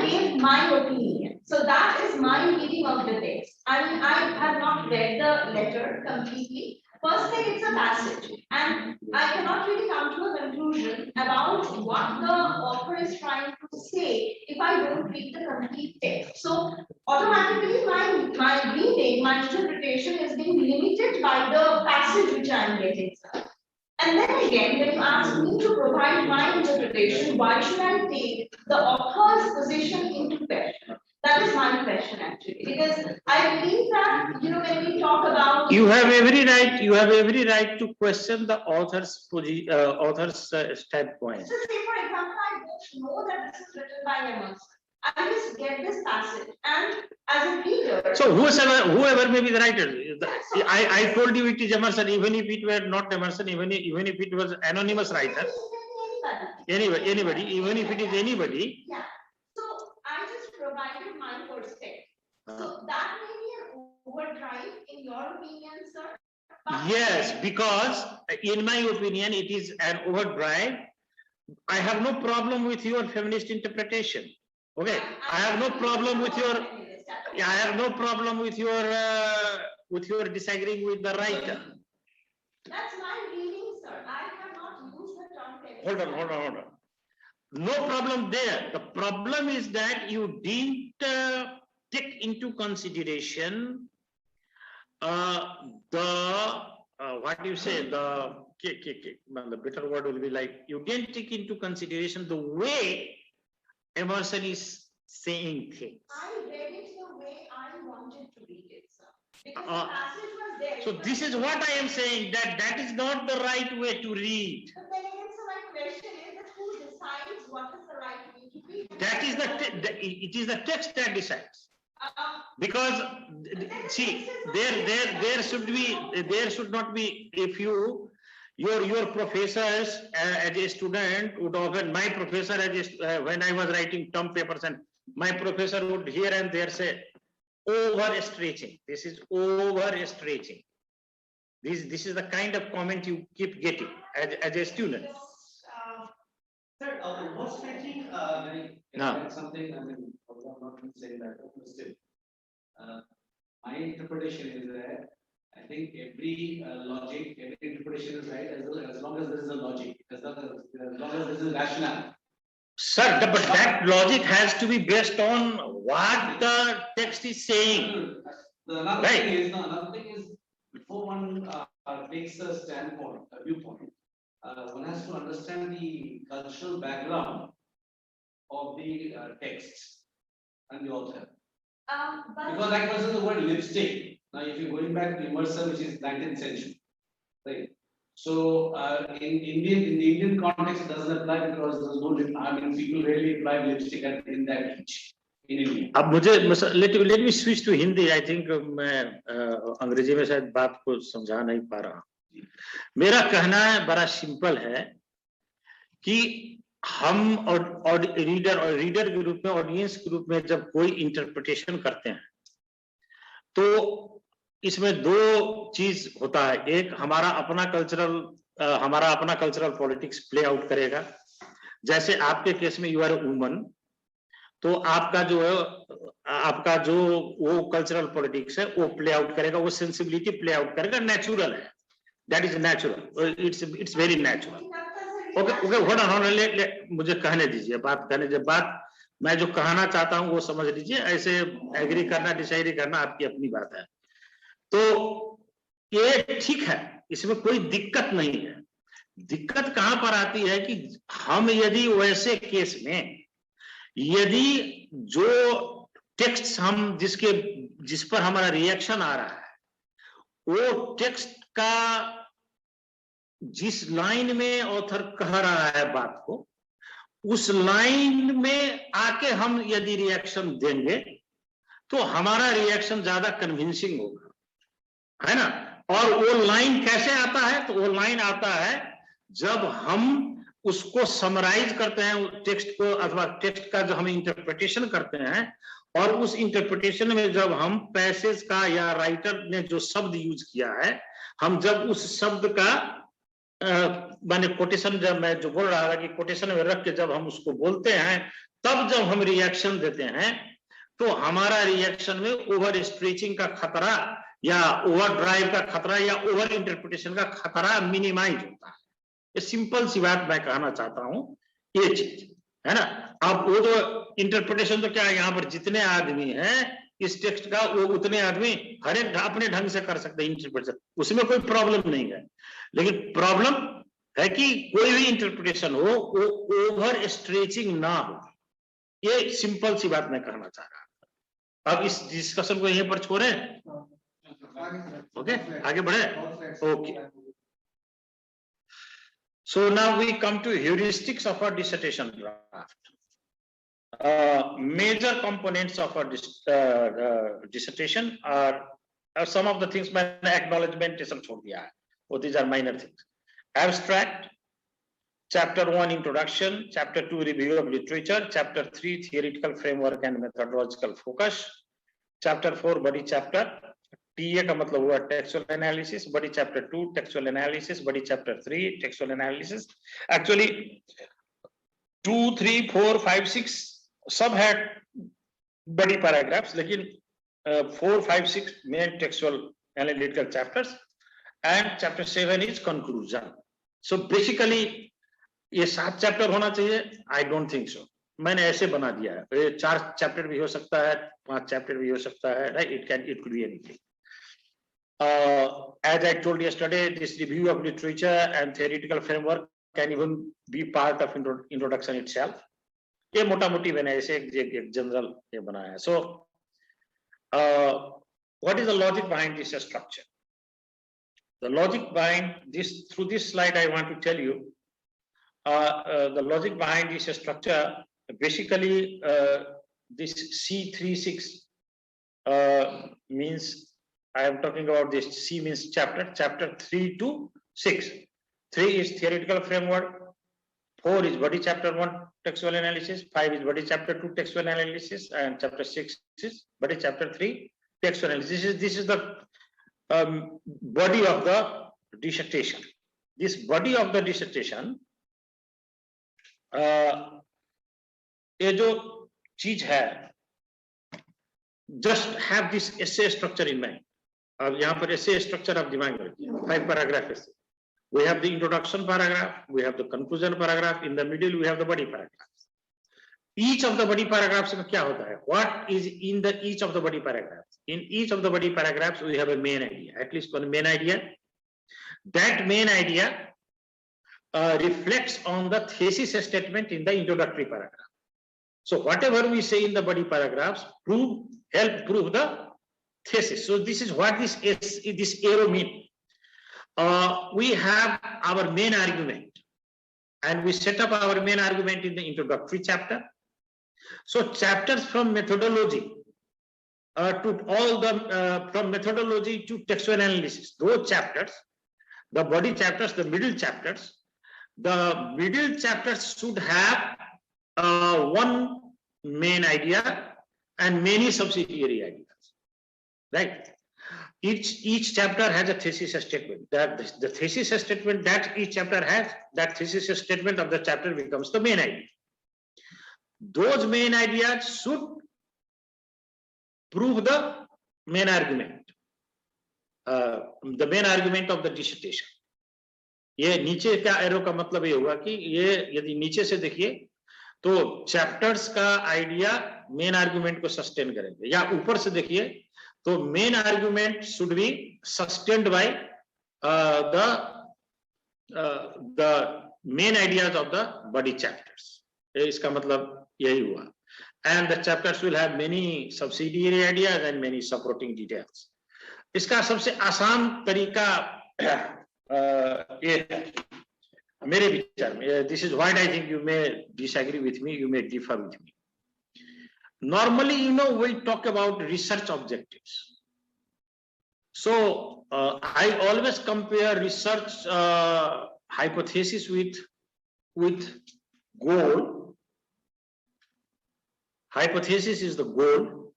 gave my opinion. So that is my reading of the text. I mean, I have not read the letter completely. First thing, it's a passage, and I cannot really come to a conclusion about what the author is trying to say if I don't read the complete text. So automatically, my reading, my interpretation is being limited by the passage which I am getting, sir. And then again, when you ask me to provide my interpretation, why should I take the author's position into question? That is my question actually, because I believe that when we talk about you have every right to question the author's standpoint. So say for example, I don't know that this is written by Emerson. I just get this passage, and as a reader. So whoever may be the writer, I told you it is Emerson, even if it were not Emerson, even if it was anonymous writer. Anybody, even if it is anybody. Yeah. So I just provided my perspective. So that may be an overdrive in your opinion, sir? Yes, because in my opinion, it is an overdrive. I have no problem with your feminist interpretation. Okay, I have no problem with your. I have no problem with your disagreeing with the writer. That's my reading, sir. I have not used the term feminist. Hold on. No problem there. The problem is that you didn't take into consideration what do you say, the better word will be like, you didn't take into consideration the way Emerson is saying things. I read it the way I wanted to read it, sir. Because the passage was there. So this is what I am saying, that is not the right way to read. But then again, so my question is that who decides what is the right way to read? That is it is the text that decides. Because see, there should not be, if your professors as a student would often, my professor when I was writing term papers, and my professor would here and there say overstretching. This is overstretching. This is the kind of comment you keep getting as a student. Sir, overstretching, something, I mean, I'm not going to say that, but still, my interpretation is that I think every interpretation is right as long as there is a logic, as long as there is a rationale. Sir, but that logic has to be based on what the text is saying. Another thing is, before one takes a standpoint, a viewpoint, one has to understand the cultural background of the text and the author. Because like for example, the word lipstick. Now, if you're going back to Emerson, which is 19th century, right? So in the Indian context, it doesn't apply because there's no lip. I mean, people really apply lipstick in that age in India. अब let me switch to Hindi. I think मैं अंग्रेजी में शायद बात को समझा नहीं पा रहा. मेरा कहना बड़ा सिंपल है कि हम और रीडर के रूप में, ऑडियंस के रूप में जब कोई इंटरप्रिटेशन करते हैं तो इसमें दो चीज होता है. एक हमारा अपना कल्चरल पॉलिटिक्स प्ले आउट करेगा. जैसे आपके केस में यू आर वुमन, तो आपका जो वो कल्चरल पॉलिटिक्स है वो प्ले आउट करेगा, वो सेंसिबिलिटी प्ले आउट करेगा. नेचुरल है, that is natural, it's very natural. Okay मुझे कहने दीजिए, बात मैं जो कहना चाहता हूं वो समझ लीजिए. ऐसे एग्री करना डिसएग्री करना आपकी अपनी बात है. तो ये ठीक है, इसमें कोई दिक्कत नहीं है. दिक्कत कहां पर आती है कि हम यदि वैसे केस में यदि जो टेक्स्ट हम जिस पर हमारा रिएक्शन आ रहा है वो टेक्स्ट का जिस लाइन में ऑथर कह रहा है बात को, उस लाइन में आके हम यदि रिएक्शन देंगे तो हमारा रिएक्शन ज्यादा कन्विंसिंग होगा, है ना। और वो लाइन कैसे आता है? तो वो लाइन आता है जब हम उसको समराइज करते हैं टेक्स्ट को, अथवा टेक्स्ट का जो हम इंटरप्रिटेशन करते हैं, और उस इंटरप्रिटेशन में जब हम पैसेज का या राइटर ने जो शब्द यूज किया है, हम जब उस शब्द का मैंने कोटेशन, जब मैं जो बोल रहा था कि कोटेशन में रख के जब हम उसको बोलते हैं, तब जब हम रिएक्शन देते हैं तो हमारा रिएक्शन में ओवर स्ट्रेचिंग का खतरा या ओवर ड्राइव का खतरा या ओवर इंटरप्रिटेशन का खतरा मिनिमाइज होता है। ये सिंपल सी बात मैं कहना चाहता हूं, ये चीज है ना। अब वो जो इंटरप्रिटेशन तो क्या है, यहाँ पर जितने आदमी हैं इस टेक्स्ट का, वो उतने आदमी हर एक अपने ढंग से कर सकते हैं इंटरप्रिटेशन, उसमें कोई प्रॉब्लम नहीं है। लेकिन प्रॉब्लम है कि कोई भी इंटरप्रिटेशन हो वो ओवर स्ट्रेचिंग ना हो। ये सिंपल सी बात मैं कहना चाह रहा हूं। अब इस डिस्कशन को यहीं पर छोड़े, ओके, आगे बढ़े, okay. So now we come to heuristics of our dissertation draft. Major components of our dissertation are some of the things मैंने acknowledgementation छोड़ दिया है, वो these are minor things. Abstract, Chapter 1 Introduction, Chapter 2 Review of Literature, Chapter 3 Theoretical Framework and Methodological Focus, Chapter 4 Body Chapter, TA का मतलब हुआ textual analysis, Body Chapter 2 textual analysis, Body Chapter 3 textual analysis. Actually 2, 3, 4, 5, 6 सब है body paragraphs, लेकिन 4, 5, 6 main textual analytical chapters, and Chapter 7 is conclusion. So basically ये 7 chapter होना चाहिए, I don't think so. मैंने ऐसे बना दिया है, ये 4 चैप्टर भी हो सकता है, 5 चैप्टर भी हो सकता है, right? It could be anything. As I told yesterday, this review of literature and theoretical framework can even be part of introduction itself. ये मोटा मोटी मैंने ऐसे एक जनरल ये बनाया है. So what is the logic behind this structure? The logic behind this, through this slide I want to tell you, the logic behind this structure, basically this C36 means, I am talking about this, C means chapter 3 to 6. 3 is theoretical framework, 4 is body chapter 1 textual analysis, 5 is body chapter 2 textual analysis, and chapter 6 is body chapter 3 textual analysis. This is the body of the dissertation. This body of the dissertation, ये जो चीज है, just have this essay structure in mind. अब यहाँ पर essay structure आप दिमाग में रखिए, 5 paragraphs. We have the introduction paragraph, we have the conclusion paragraph, in the middle we have the body paragraphs. Each of the body paragraphs में क्या होता है? What is in the each of the body paragraphs? In each of the body paragraphs we have a main idea, at least one main idea. That main idea reflects on the thesis statement in the introductory paragraph. So whatever we say in the body paragraphs help prove the thesis. So this is what this arrow means. We have our main argument, and we set up our main argument in the introductory chapter. So chapters from methodology to all the from methodology to textual analysis, those chapters, the body chapters, the middle chapters should have one main idea and many subsidiary ideas, right? Each chapter has a thesis statement. That the thesis statement that each chapter has, that thesis statement of the chapter becomes the main idea. Those main ideas should prove the main argument, the main argument of the dissertation. ये नीचे का arrow का मतलब ये हुआ कि ये यदि नीचे से देखिए तो चैप्टर्स का आइडिया मेन आर्गुमेंट को सस्टेन करेंगे, या ऊपर से देखिए तो main argument should be sustained by the main ideas of the body chapters. इसका मतलब यही हुआ. And the chapters will have many subsidiary ideas and many supporting details. इसका सबसे आसान तरीका ये है मेरे विचार में. This is what I think. You may disagree with me, you may differ with me. Normally, we talk about research objectives. So I always compare research hypothesis with goal. Hypothesis is the goal,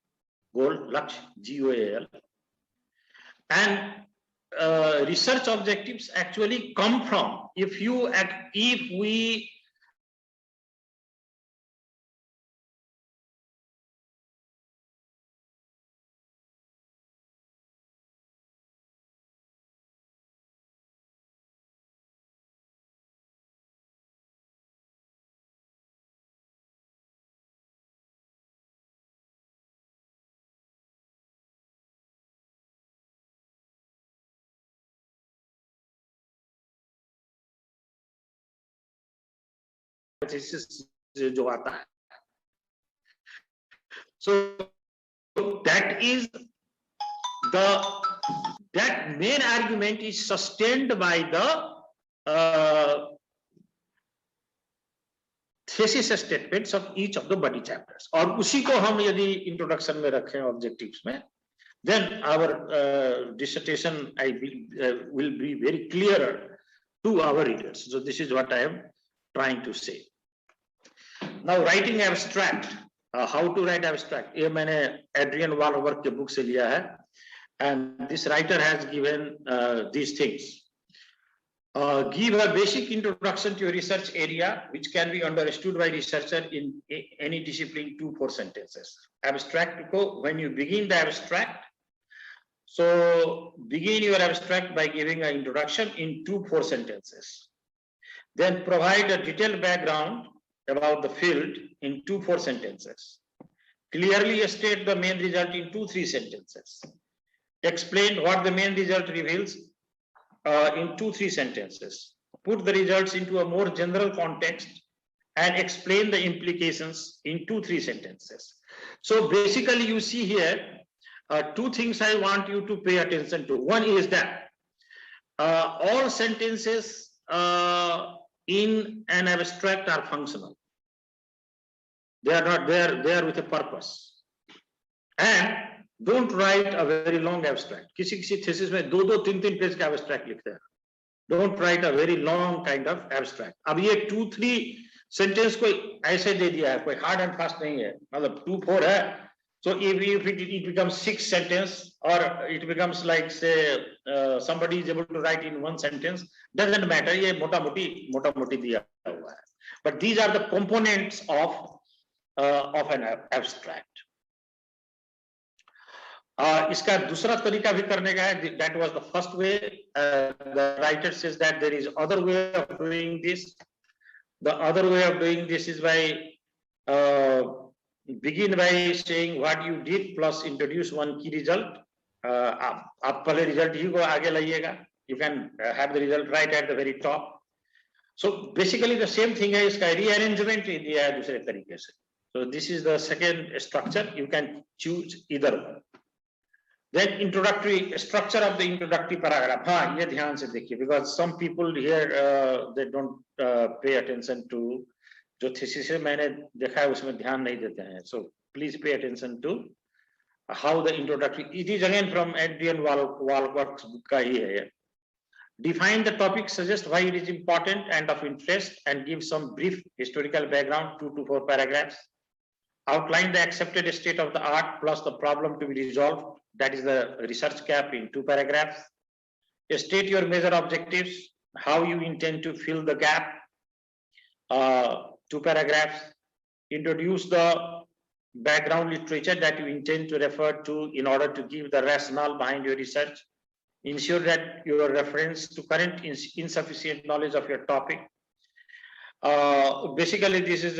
lakshya, GOAL, and research objectives actually come from if we जो आता है. So that main argument is sustained by the thesis statements of each of the body chapters. और उसी को हम यदि introduction में रखें objectives में, then our dissertation will be very clearer to our readers. So this is what I am trying to say. Now writing abstract, how to write abstract? ये मैंने Adrian Walworth के book से लिया है, and this writer has given these things. Give a basic introduction to your research area, which can be understood by researcher in any discipline, 2-4 sentences. Abstract को, when you begin the abstract, so begin your abstract by giving an introduction in 2-4 sentences. Then provide a detailed background about the field in 2-4 sentences. Clearly state the main result in 2-3 sentences. Explain what the main result reveals in 2-3 sentences. Put the results into a more general context and explain the implications in 2-3 sentences. So basically you see here, 2 things I want you to pay attention to. One is that all sentences in an abstract are functional. They are not there, they are with a purpose. And don't write a very long abstract. किसी thesis में 2-3 page का abstract लिखते हैं. Don't write a very long kind of abstract. अब ये 2-3 sentence को ऐसे दे दिया है, कोई hard and fast नहीं है, मतलब 2-4 है. So if it becomes 6 sentence, or it becomes like say somebody is able to write in 1 sentence, doesn't matter. ये मोटा-मोटी दिया हुआ है. But these are the components of an abstract. इसका दूसरा तरीका भी करने का है. That was the first way. The writer says that there is other way of doing this. The other way of doing this is by begin by saying what you did plus introduce one key result. आप पहले result ही को आगे लाइएगा. You can have the result right at the very top. So basically the same thing है. इसका rearrangement ही दिया है दूसरे तरीके से. So this is the second structure. You can choose either one. Then introductory structure of the introductory paragraph. हाँ, ये ध्यान से देखिए, because some people here they don't pay attention to जो thesis है मैंने देखा है उसमें ध्यान नहीं देते हैं. So please pay attention to how the introductory. It is again from Adrian Walworth's book का ही है. Define the topic, suggest why it is important and of interest, and give some brief historical background, 2-4 paragraphs. Outline the accepted state of the art plus the problem to be resolved. That is the research gap in 2 paragraphs. State your major objectives, how you intend to fill the gap, 2 paragraphs. Introduce the background literature that you intend to refer to in order to give the rationale behind your research. Ensure that your reference to current insufficient knowledge of your topic. Basically, this is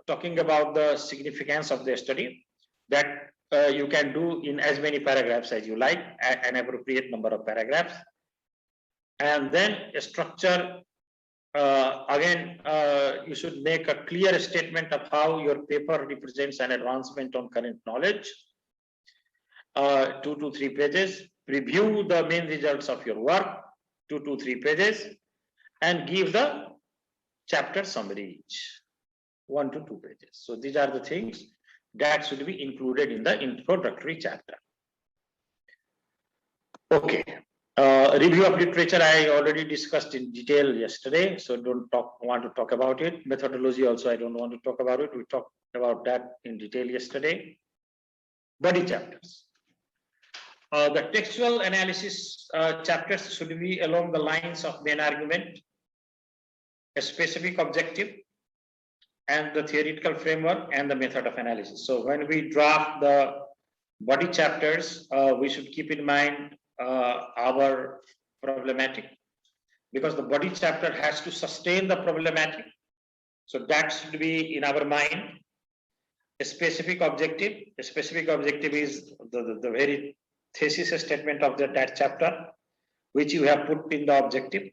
talking about the significance of the study that you can do in as many paragraphs as you like, an appropriate number of paragraphs. And then a structure, again, you should make a clear statement of how your paper represents an advancement on current knowledge, 2 to 3 pages. review the main results of your work, 2 to 3 pages, and give the chapter summary each, 1 to 2 pages. So these are the things that should be included in the introductory chapter. Okay. Review of literature I already discussed in detail yesterday, so don't want to talk about it. Methodology also I don't want to talk about it. We talked about that in detail yesterday. Body chapters. The textual analysis chapters should be along the lines of main argument, a specific objective, and the theoretical framework and the method of analysis. So when we draft the body chapters, we should keep in mind our problematic, because the body chapter has to sustain the problematic. So that should be in our mind. A specific objective is the very thesis statement of that chapter, which you have put in the objective.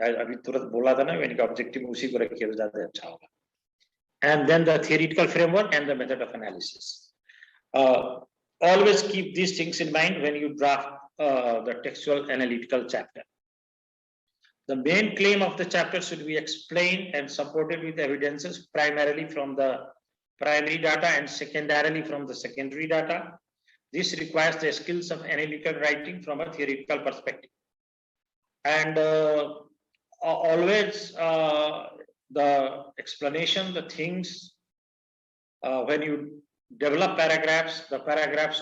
अभी तुरंत बोला था ना, मैंने objective उसी को रखिए तो ज़्यादा अच्छा होगा. And then the theoretical framework and the method of analysis. Always keep these things in mind when you draft the textual analytical chapter. The main claim of the chapter should be explained and supported with evidences primarily from the primary data and secondarily from the secondary data. This requires the skills of analytical writing from a theoretical perspective. And always the explanation, the things, when you develop paragraphs, the paragraph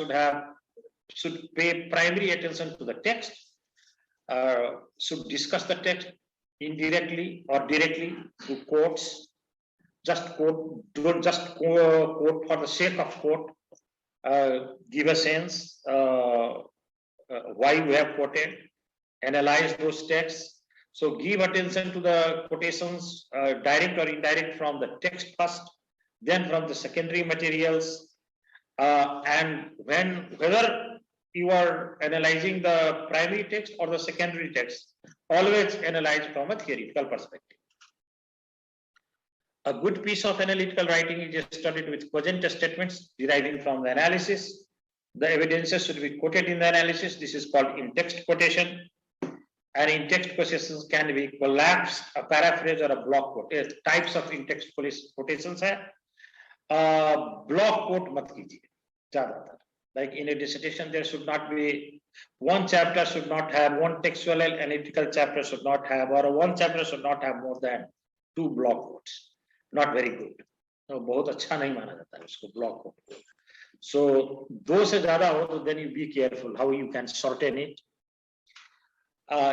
should pay primary attention to the text, should discuss the text indirectly or directly through quotes. Just quote, don't just quote for the sake of quote. Give a sense why you have quoted, analyze those texts. So give attention to the quotations, direct or indirect, from the text first, then from the secondary materials, and whether you are analyzing the primary text or the secondary text, always analyze from a theoretical perspective. A good piece of analytical writing is studied with cogent statements deriving from the analysis. The evidences should be quoted in the analysis. This is called in-text quotation. And in-text quotations can be collapsed, a paraphrase, or a block quote. Types of in-text quotations hai. Block quote mat kijiye. Like in a dissertation, there should not be one chapter should not have one textual analytical chapter should not have, or one chapter should not have more than 2 block quotes. Not very good. No, बहुत अच्छा नहीं माना जाता है उसको block quote. So दो से ज़्यादा हो तो then you be careful how you can shorten it.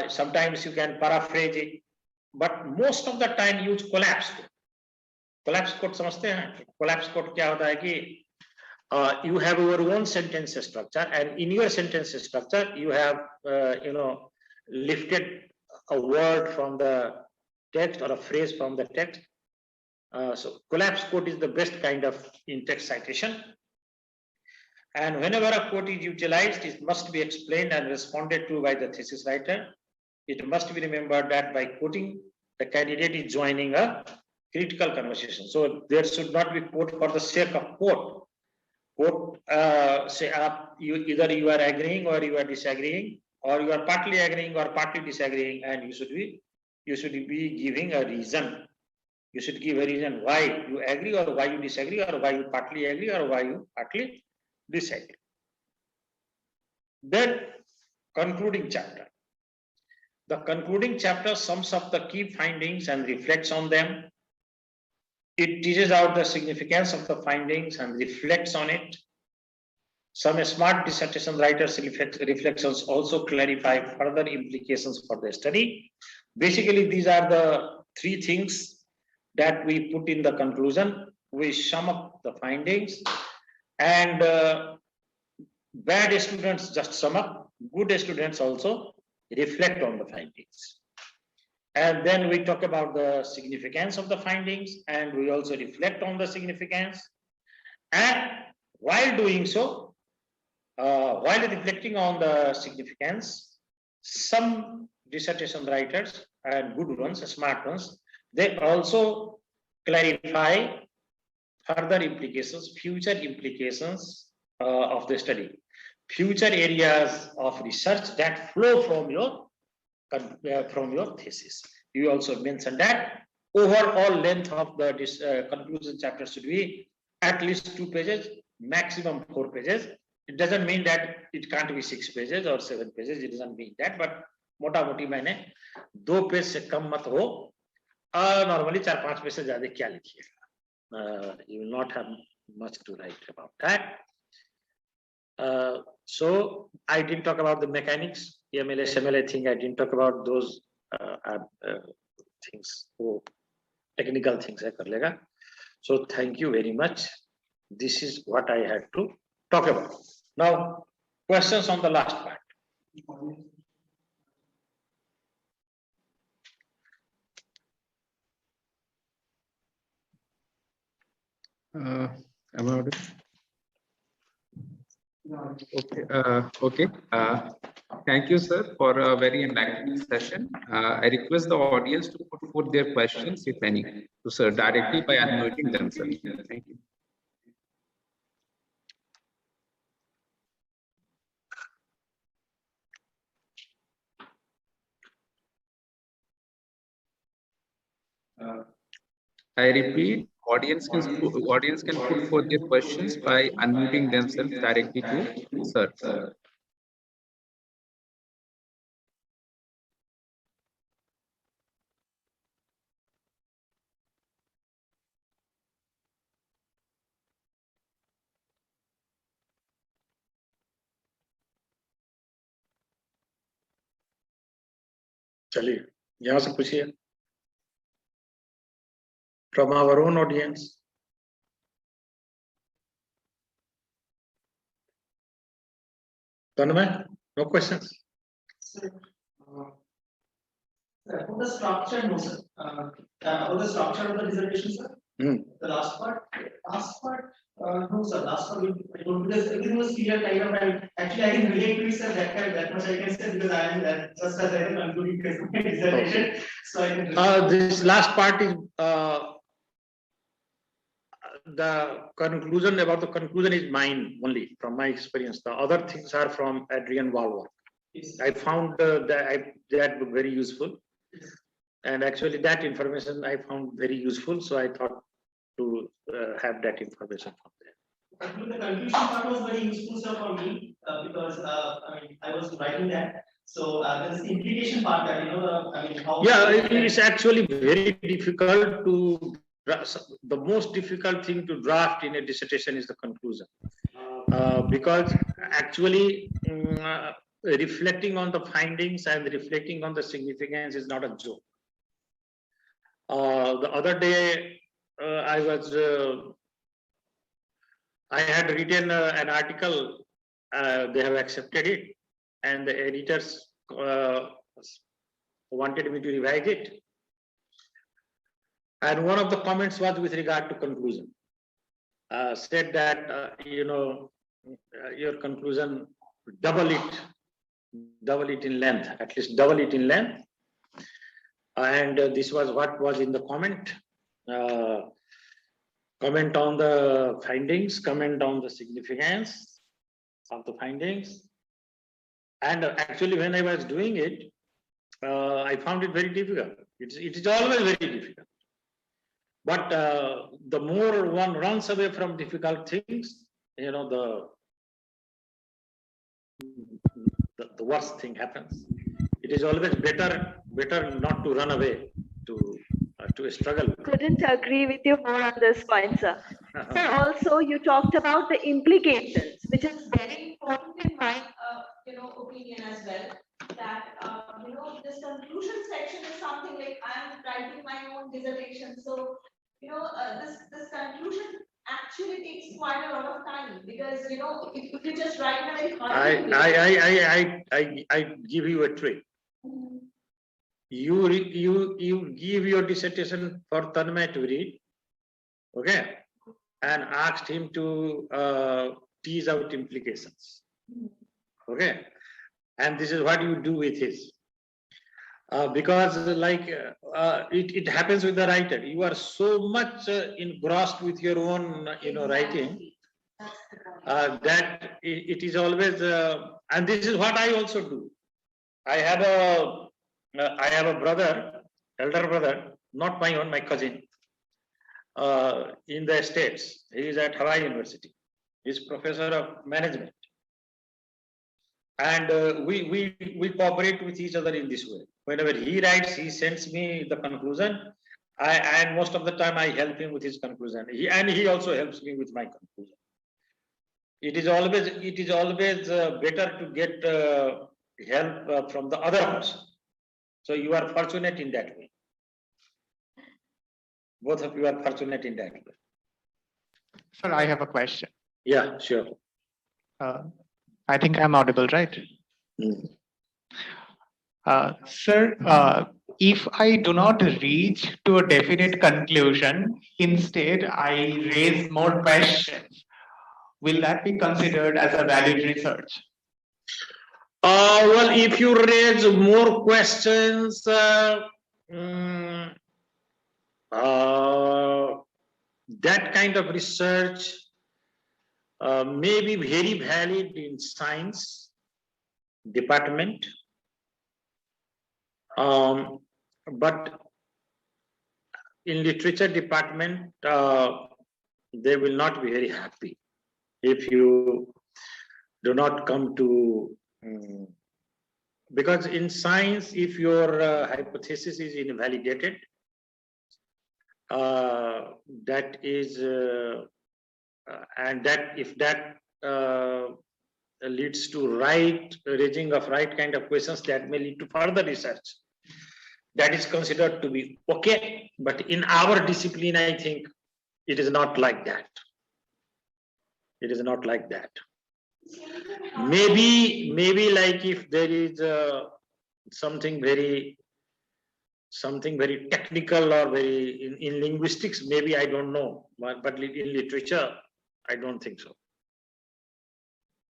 Sometimes you can paraphrase it, but most of the time use collapse quote. Collapse quote समझते हैं? Collapse quote क्या होता है कि you have your own sentence structure, and in your sentence structure you have lifted a word from the text or a phrase from the text. So collapse quote is the best kind of in-text citation. And whenever a quote is utilized, it must be explained and responded to by the thesis writer. It must be remembered that by quoting, the candidate is joining a critical conversation. So there should not be quote for the sake of quote. Quote, say either you are agreeing or you are disagreeing, or you are partly agreeing or partly disagreeing, and you should be giving a reason. You should give a reason why you agree or why you disagree, or why you partly agree or why you partly disagree. Then concluding chapter. The concluding chapter sums up the key findings and reflects on them. It teases out the significance of the findings and reflects on it. Some smart dissertation writers' reflections also clarify further implications for the study. Basically, these are the 3 things that we put in the conclusion. We sum up the findings, and bad students just sum up, good students also reflect on the findings. And then we talk about the significance of the findings, and we also reflect on the significance. And while doing so, while reflecting on the significance, some dissertation writers, and good ones, smart ones, they also clarify further implications, future implications of the study. future areas of research that flow from your thesis. You also mentioned that overall length of the conclusion chapter should be at least 2 pages, maximum 4 pages. It doesn't mean that it can't be 6 pages or 7 pages. It doesn't mean that, but मोटा मोटी मैंने 2 page से कम मत हो. Normally 4-5 page से ज्यादा क्या लिखिएगा? You will not have much to write about that. So I didn't talk about the mechanics, EML, SML. I think I didn't talk about those things. Oh, technical things I kar lega. So thank you very much. This is what I had to talk about. Now, questions on the last part. Am I audible? Okay. Okay. Thank you, sir, for a very enlightening session. I request the audience to put forth their questions, if any, to sir directly by unmuting themselves. Thank you. I repeat, audience can put forth their questions by unmuting themselves directly to sir. चलिए यहाँ से पूछिए. From our own audience. Tanmay, no questions. Sir, for the structure, no, sir. For the structure of the dissertation, sir. The last part, no, sir. Last part, I don't, because everything was clear, kind of, and actually I can relate to it, sir. That much I can say, because I am just as I am concluding my dissertation, so I can. This last part is the conclusion. About the conclusion is mine only, from my experience. The other things are from Adrian Walworth. Yes. I found that book very useful, and actually that information I found very useful. So I thought to have that information from there. The conclusion part was very useful, sir, for me, because I was writing that. So there's the implication part that how. Yeah, it's actually very difficult to. The most difficult thing to draft in a dissertation is the conclusion, because actually reflecting on the findings and reflecting on the significance is not a joke. The other day I had written an article. They have accepted it, and the editors wanted me to revise it. And one of the comments was with regard to conclusion. Said that your conclusion double it in length, at least double it in length. And this was what was in the comment. Comment on the findings, comment on the significance of the findings. And actually, when I was doing it, I found it very difficult. It is always very difficult. But the more one runs away from difficult things, the worst thing happens. It is always better not to run away to struggle. Couldn't agree with you more on this point, sir. Sir, also you talked about the implications, which is very important in my opinion as well. That this conclusion section is something like I'm writing my own dissertation. So this conclusion actually takes quite a lot of time, because if you just write in a very hard I give you a trick. You give your dissertation for Tanmay to read, okay, and asked him to tease out implications, okay, and this is what you do with his. Because it happens with the writer. You are so much engrossed with your own writing that it is always, and this is what I also do. I have a brother, elder brother, not my own, my cousin, in the States. He is at Hawaii University. He is professor of management. And we cooperate with each other in this way. Whenever he writes, he sends me the conclusion. And most of the time I help him with his conclusion. He also helps me with my conclusion. It is always better to get help from the other person. So you are fortunate in that way. Both of you are fortunate in that way. Sir, I have a question. Yeah, sure. I think I'm audible, right? Sir, if I do not reach to a definite conclusion, instead I raise more questions, will that be considered as a valid research? Well, if you raise more questions, that kind of research may be very valid in science department, but in literature department, they will not be very happy if you do not come to, because in science, if your hypothesis is invalidated, that is, and that if that leads to raising of right kind of questions, that may lead to further research. That is considered to be okay, but in our discipline, I think it is not like that. It is not like that. Maybe like if there is something very technical or very in linguistics, maybe I don't know, but in literature, I don't think so.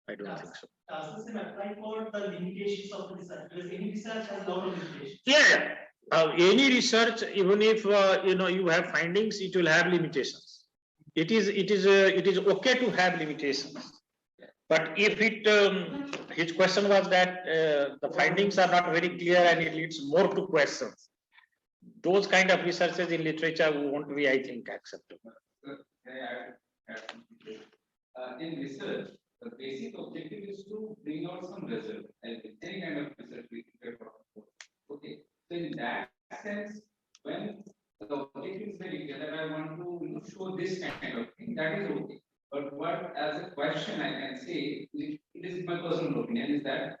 I don't think so. Does the same apply for the limitations of the research? Because any research has a lot of limitations. Yeah, any research, even if you have findings, it will have limitations. It is okay to have limitations. But if his question was that the findings are not very clear and it leads more to questions, those kind of researches in literature won't be, I think, acceptable. In research, the basic objective is to bring out some result, like any kind of research we can talk about. Okay, so in that sense, when the objective is very clear that I want to show this kind of thing, that is okay. But what, as a question, I can say, it is my personal opinion, is that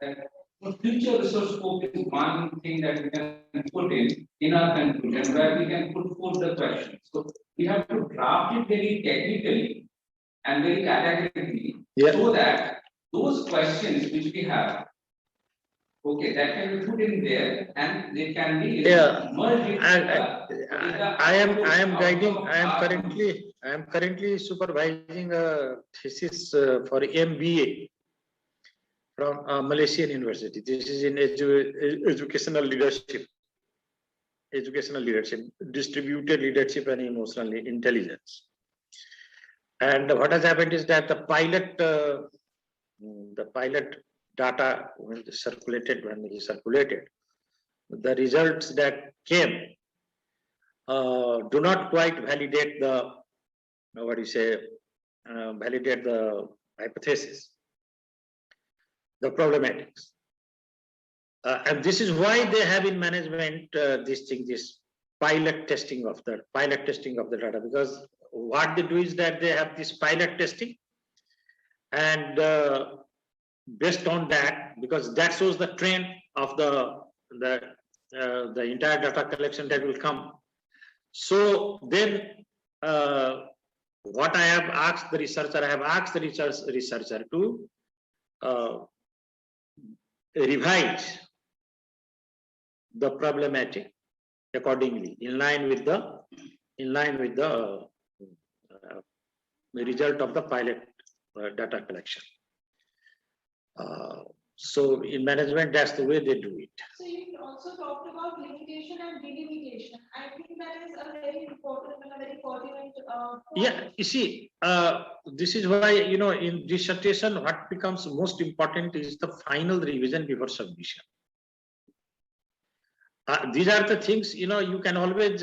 future research scope is one thing that we can put in our conclusion, where we can put forth the question. So we have to draft it very technically and very categorically, so that those questions which we have, okay, that can be put in there and they can be merged. I am currently supervising a thesis for MBA from Malaysian University. This is in educational leadership, distributed leadership and emotional intelligence. And what has happened is that the pilot data, when he circulated, the results that came do not quite validate the validate the hypothesis, the problematics. And this is why they have in management this pilot testing of the data, because what they do is that they have this pilot testing, and based on that, because that shows the trend of the entire data collection that will come. So then what I have asked the researcher, to revise the problematic accordingly, in line with the result of the pilot data collection. So in management, that's the way they do it. So you also talked about limitation and delimitation. I think think that is a very important and a very pertinent Yeah, you see, this is why, you know, in dissertation, what becomes most important is the final revision before submission. These are the things, you know, you can always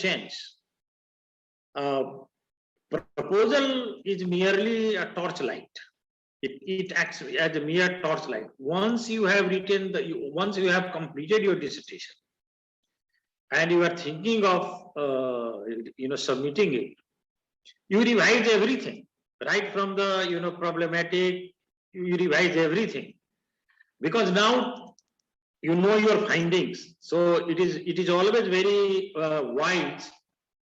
change. Proposal is merely a torchlight. It acts as a mere torchlight. Once you have written once you have completed your dissertation, and you are thinking of you know, submitting it, you revise everything right from the, you know, problematic. You revise everything because now you know your findings. So it is always very wise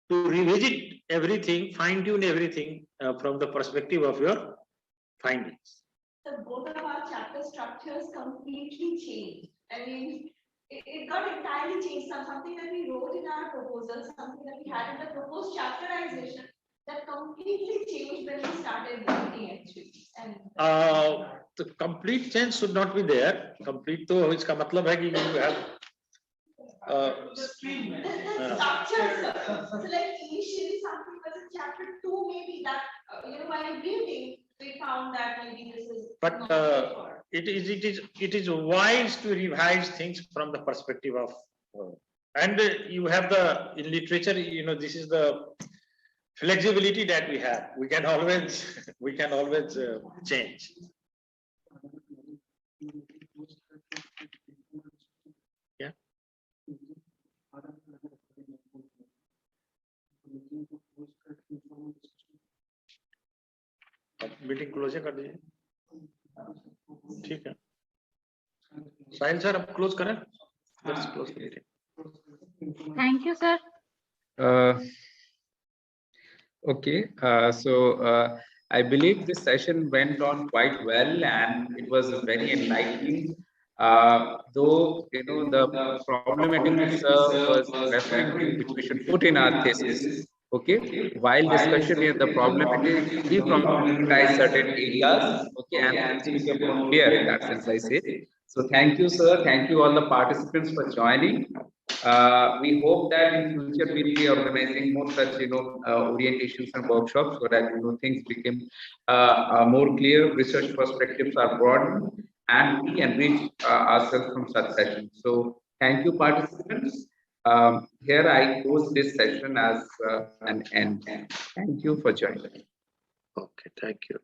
to revisit everything, fine tune everything from the perspective of your findings. So both of our chapter structures completely changed. I mean, it got entirely changed. Something that we wrote in our proposal, something that we had in the proposed chapterization, that completely changed when we started working actually. And the complete change should not be there. Complete तो इसका मतलब है कि you have the structure, sir. So like initially something was in chapter 2, maybe that you know, while reading we found that maybe this is but not it is wise to revise things from the perspective of and you have the, in literature, you know, this is the flexibility that we have. We can always change. Yeah. Meeting close कर दीजिए, ठीक है साहिल sir, अब close करें. Let's close the meeting. Thank you, sir. Okay, I believe this session went on quite well and it was very enlightening. Though, you know, the problematic was referring to which we should put in our thesis. Okay, while discussion is the problematic, we problematize certain areas. Okay, and things become more clear in that sense, I say. So thank you, sir. Thank you all the participants for joining. We hope that in future we'll be organizing more such, you know, orientations and workshops so that, you know, things become more clear, research perspectives are broadened, and we enrich ourselves from such sessions. So thank you, participants. Here I close this session as an end. Thank you for joining. Okay, thank you.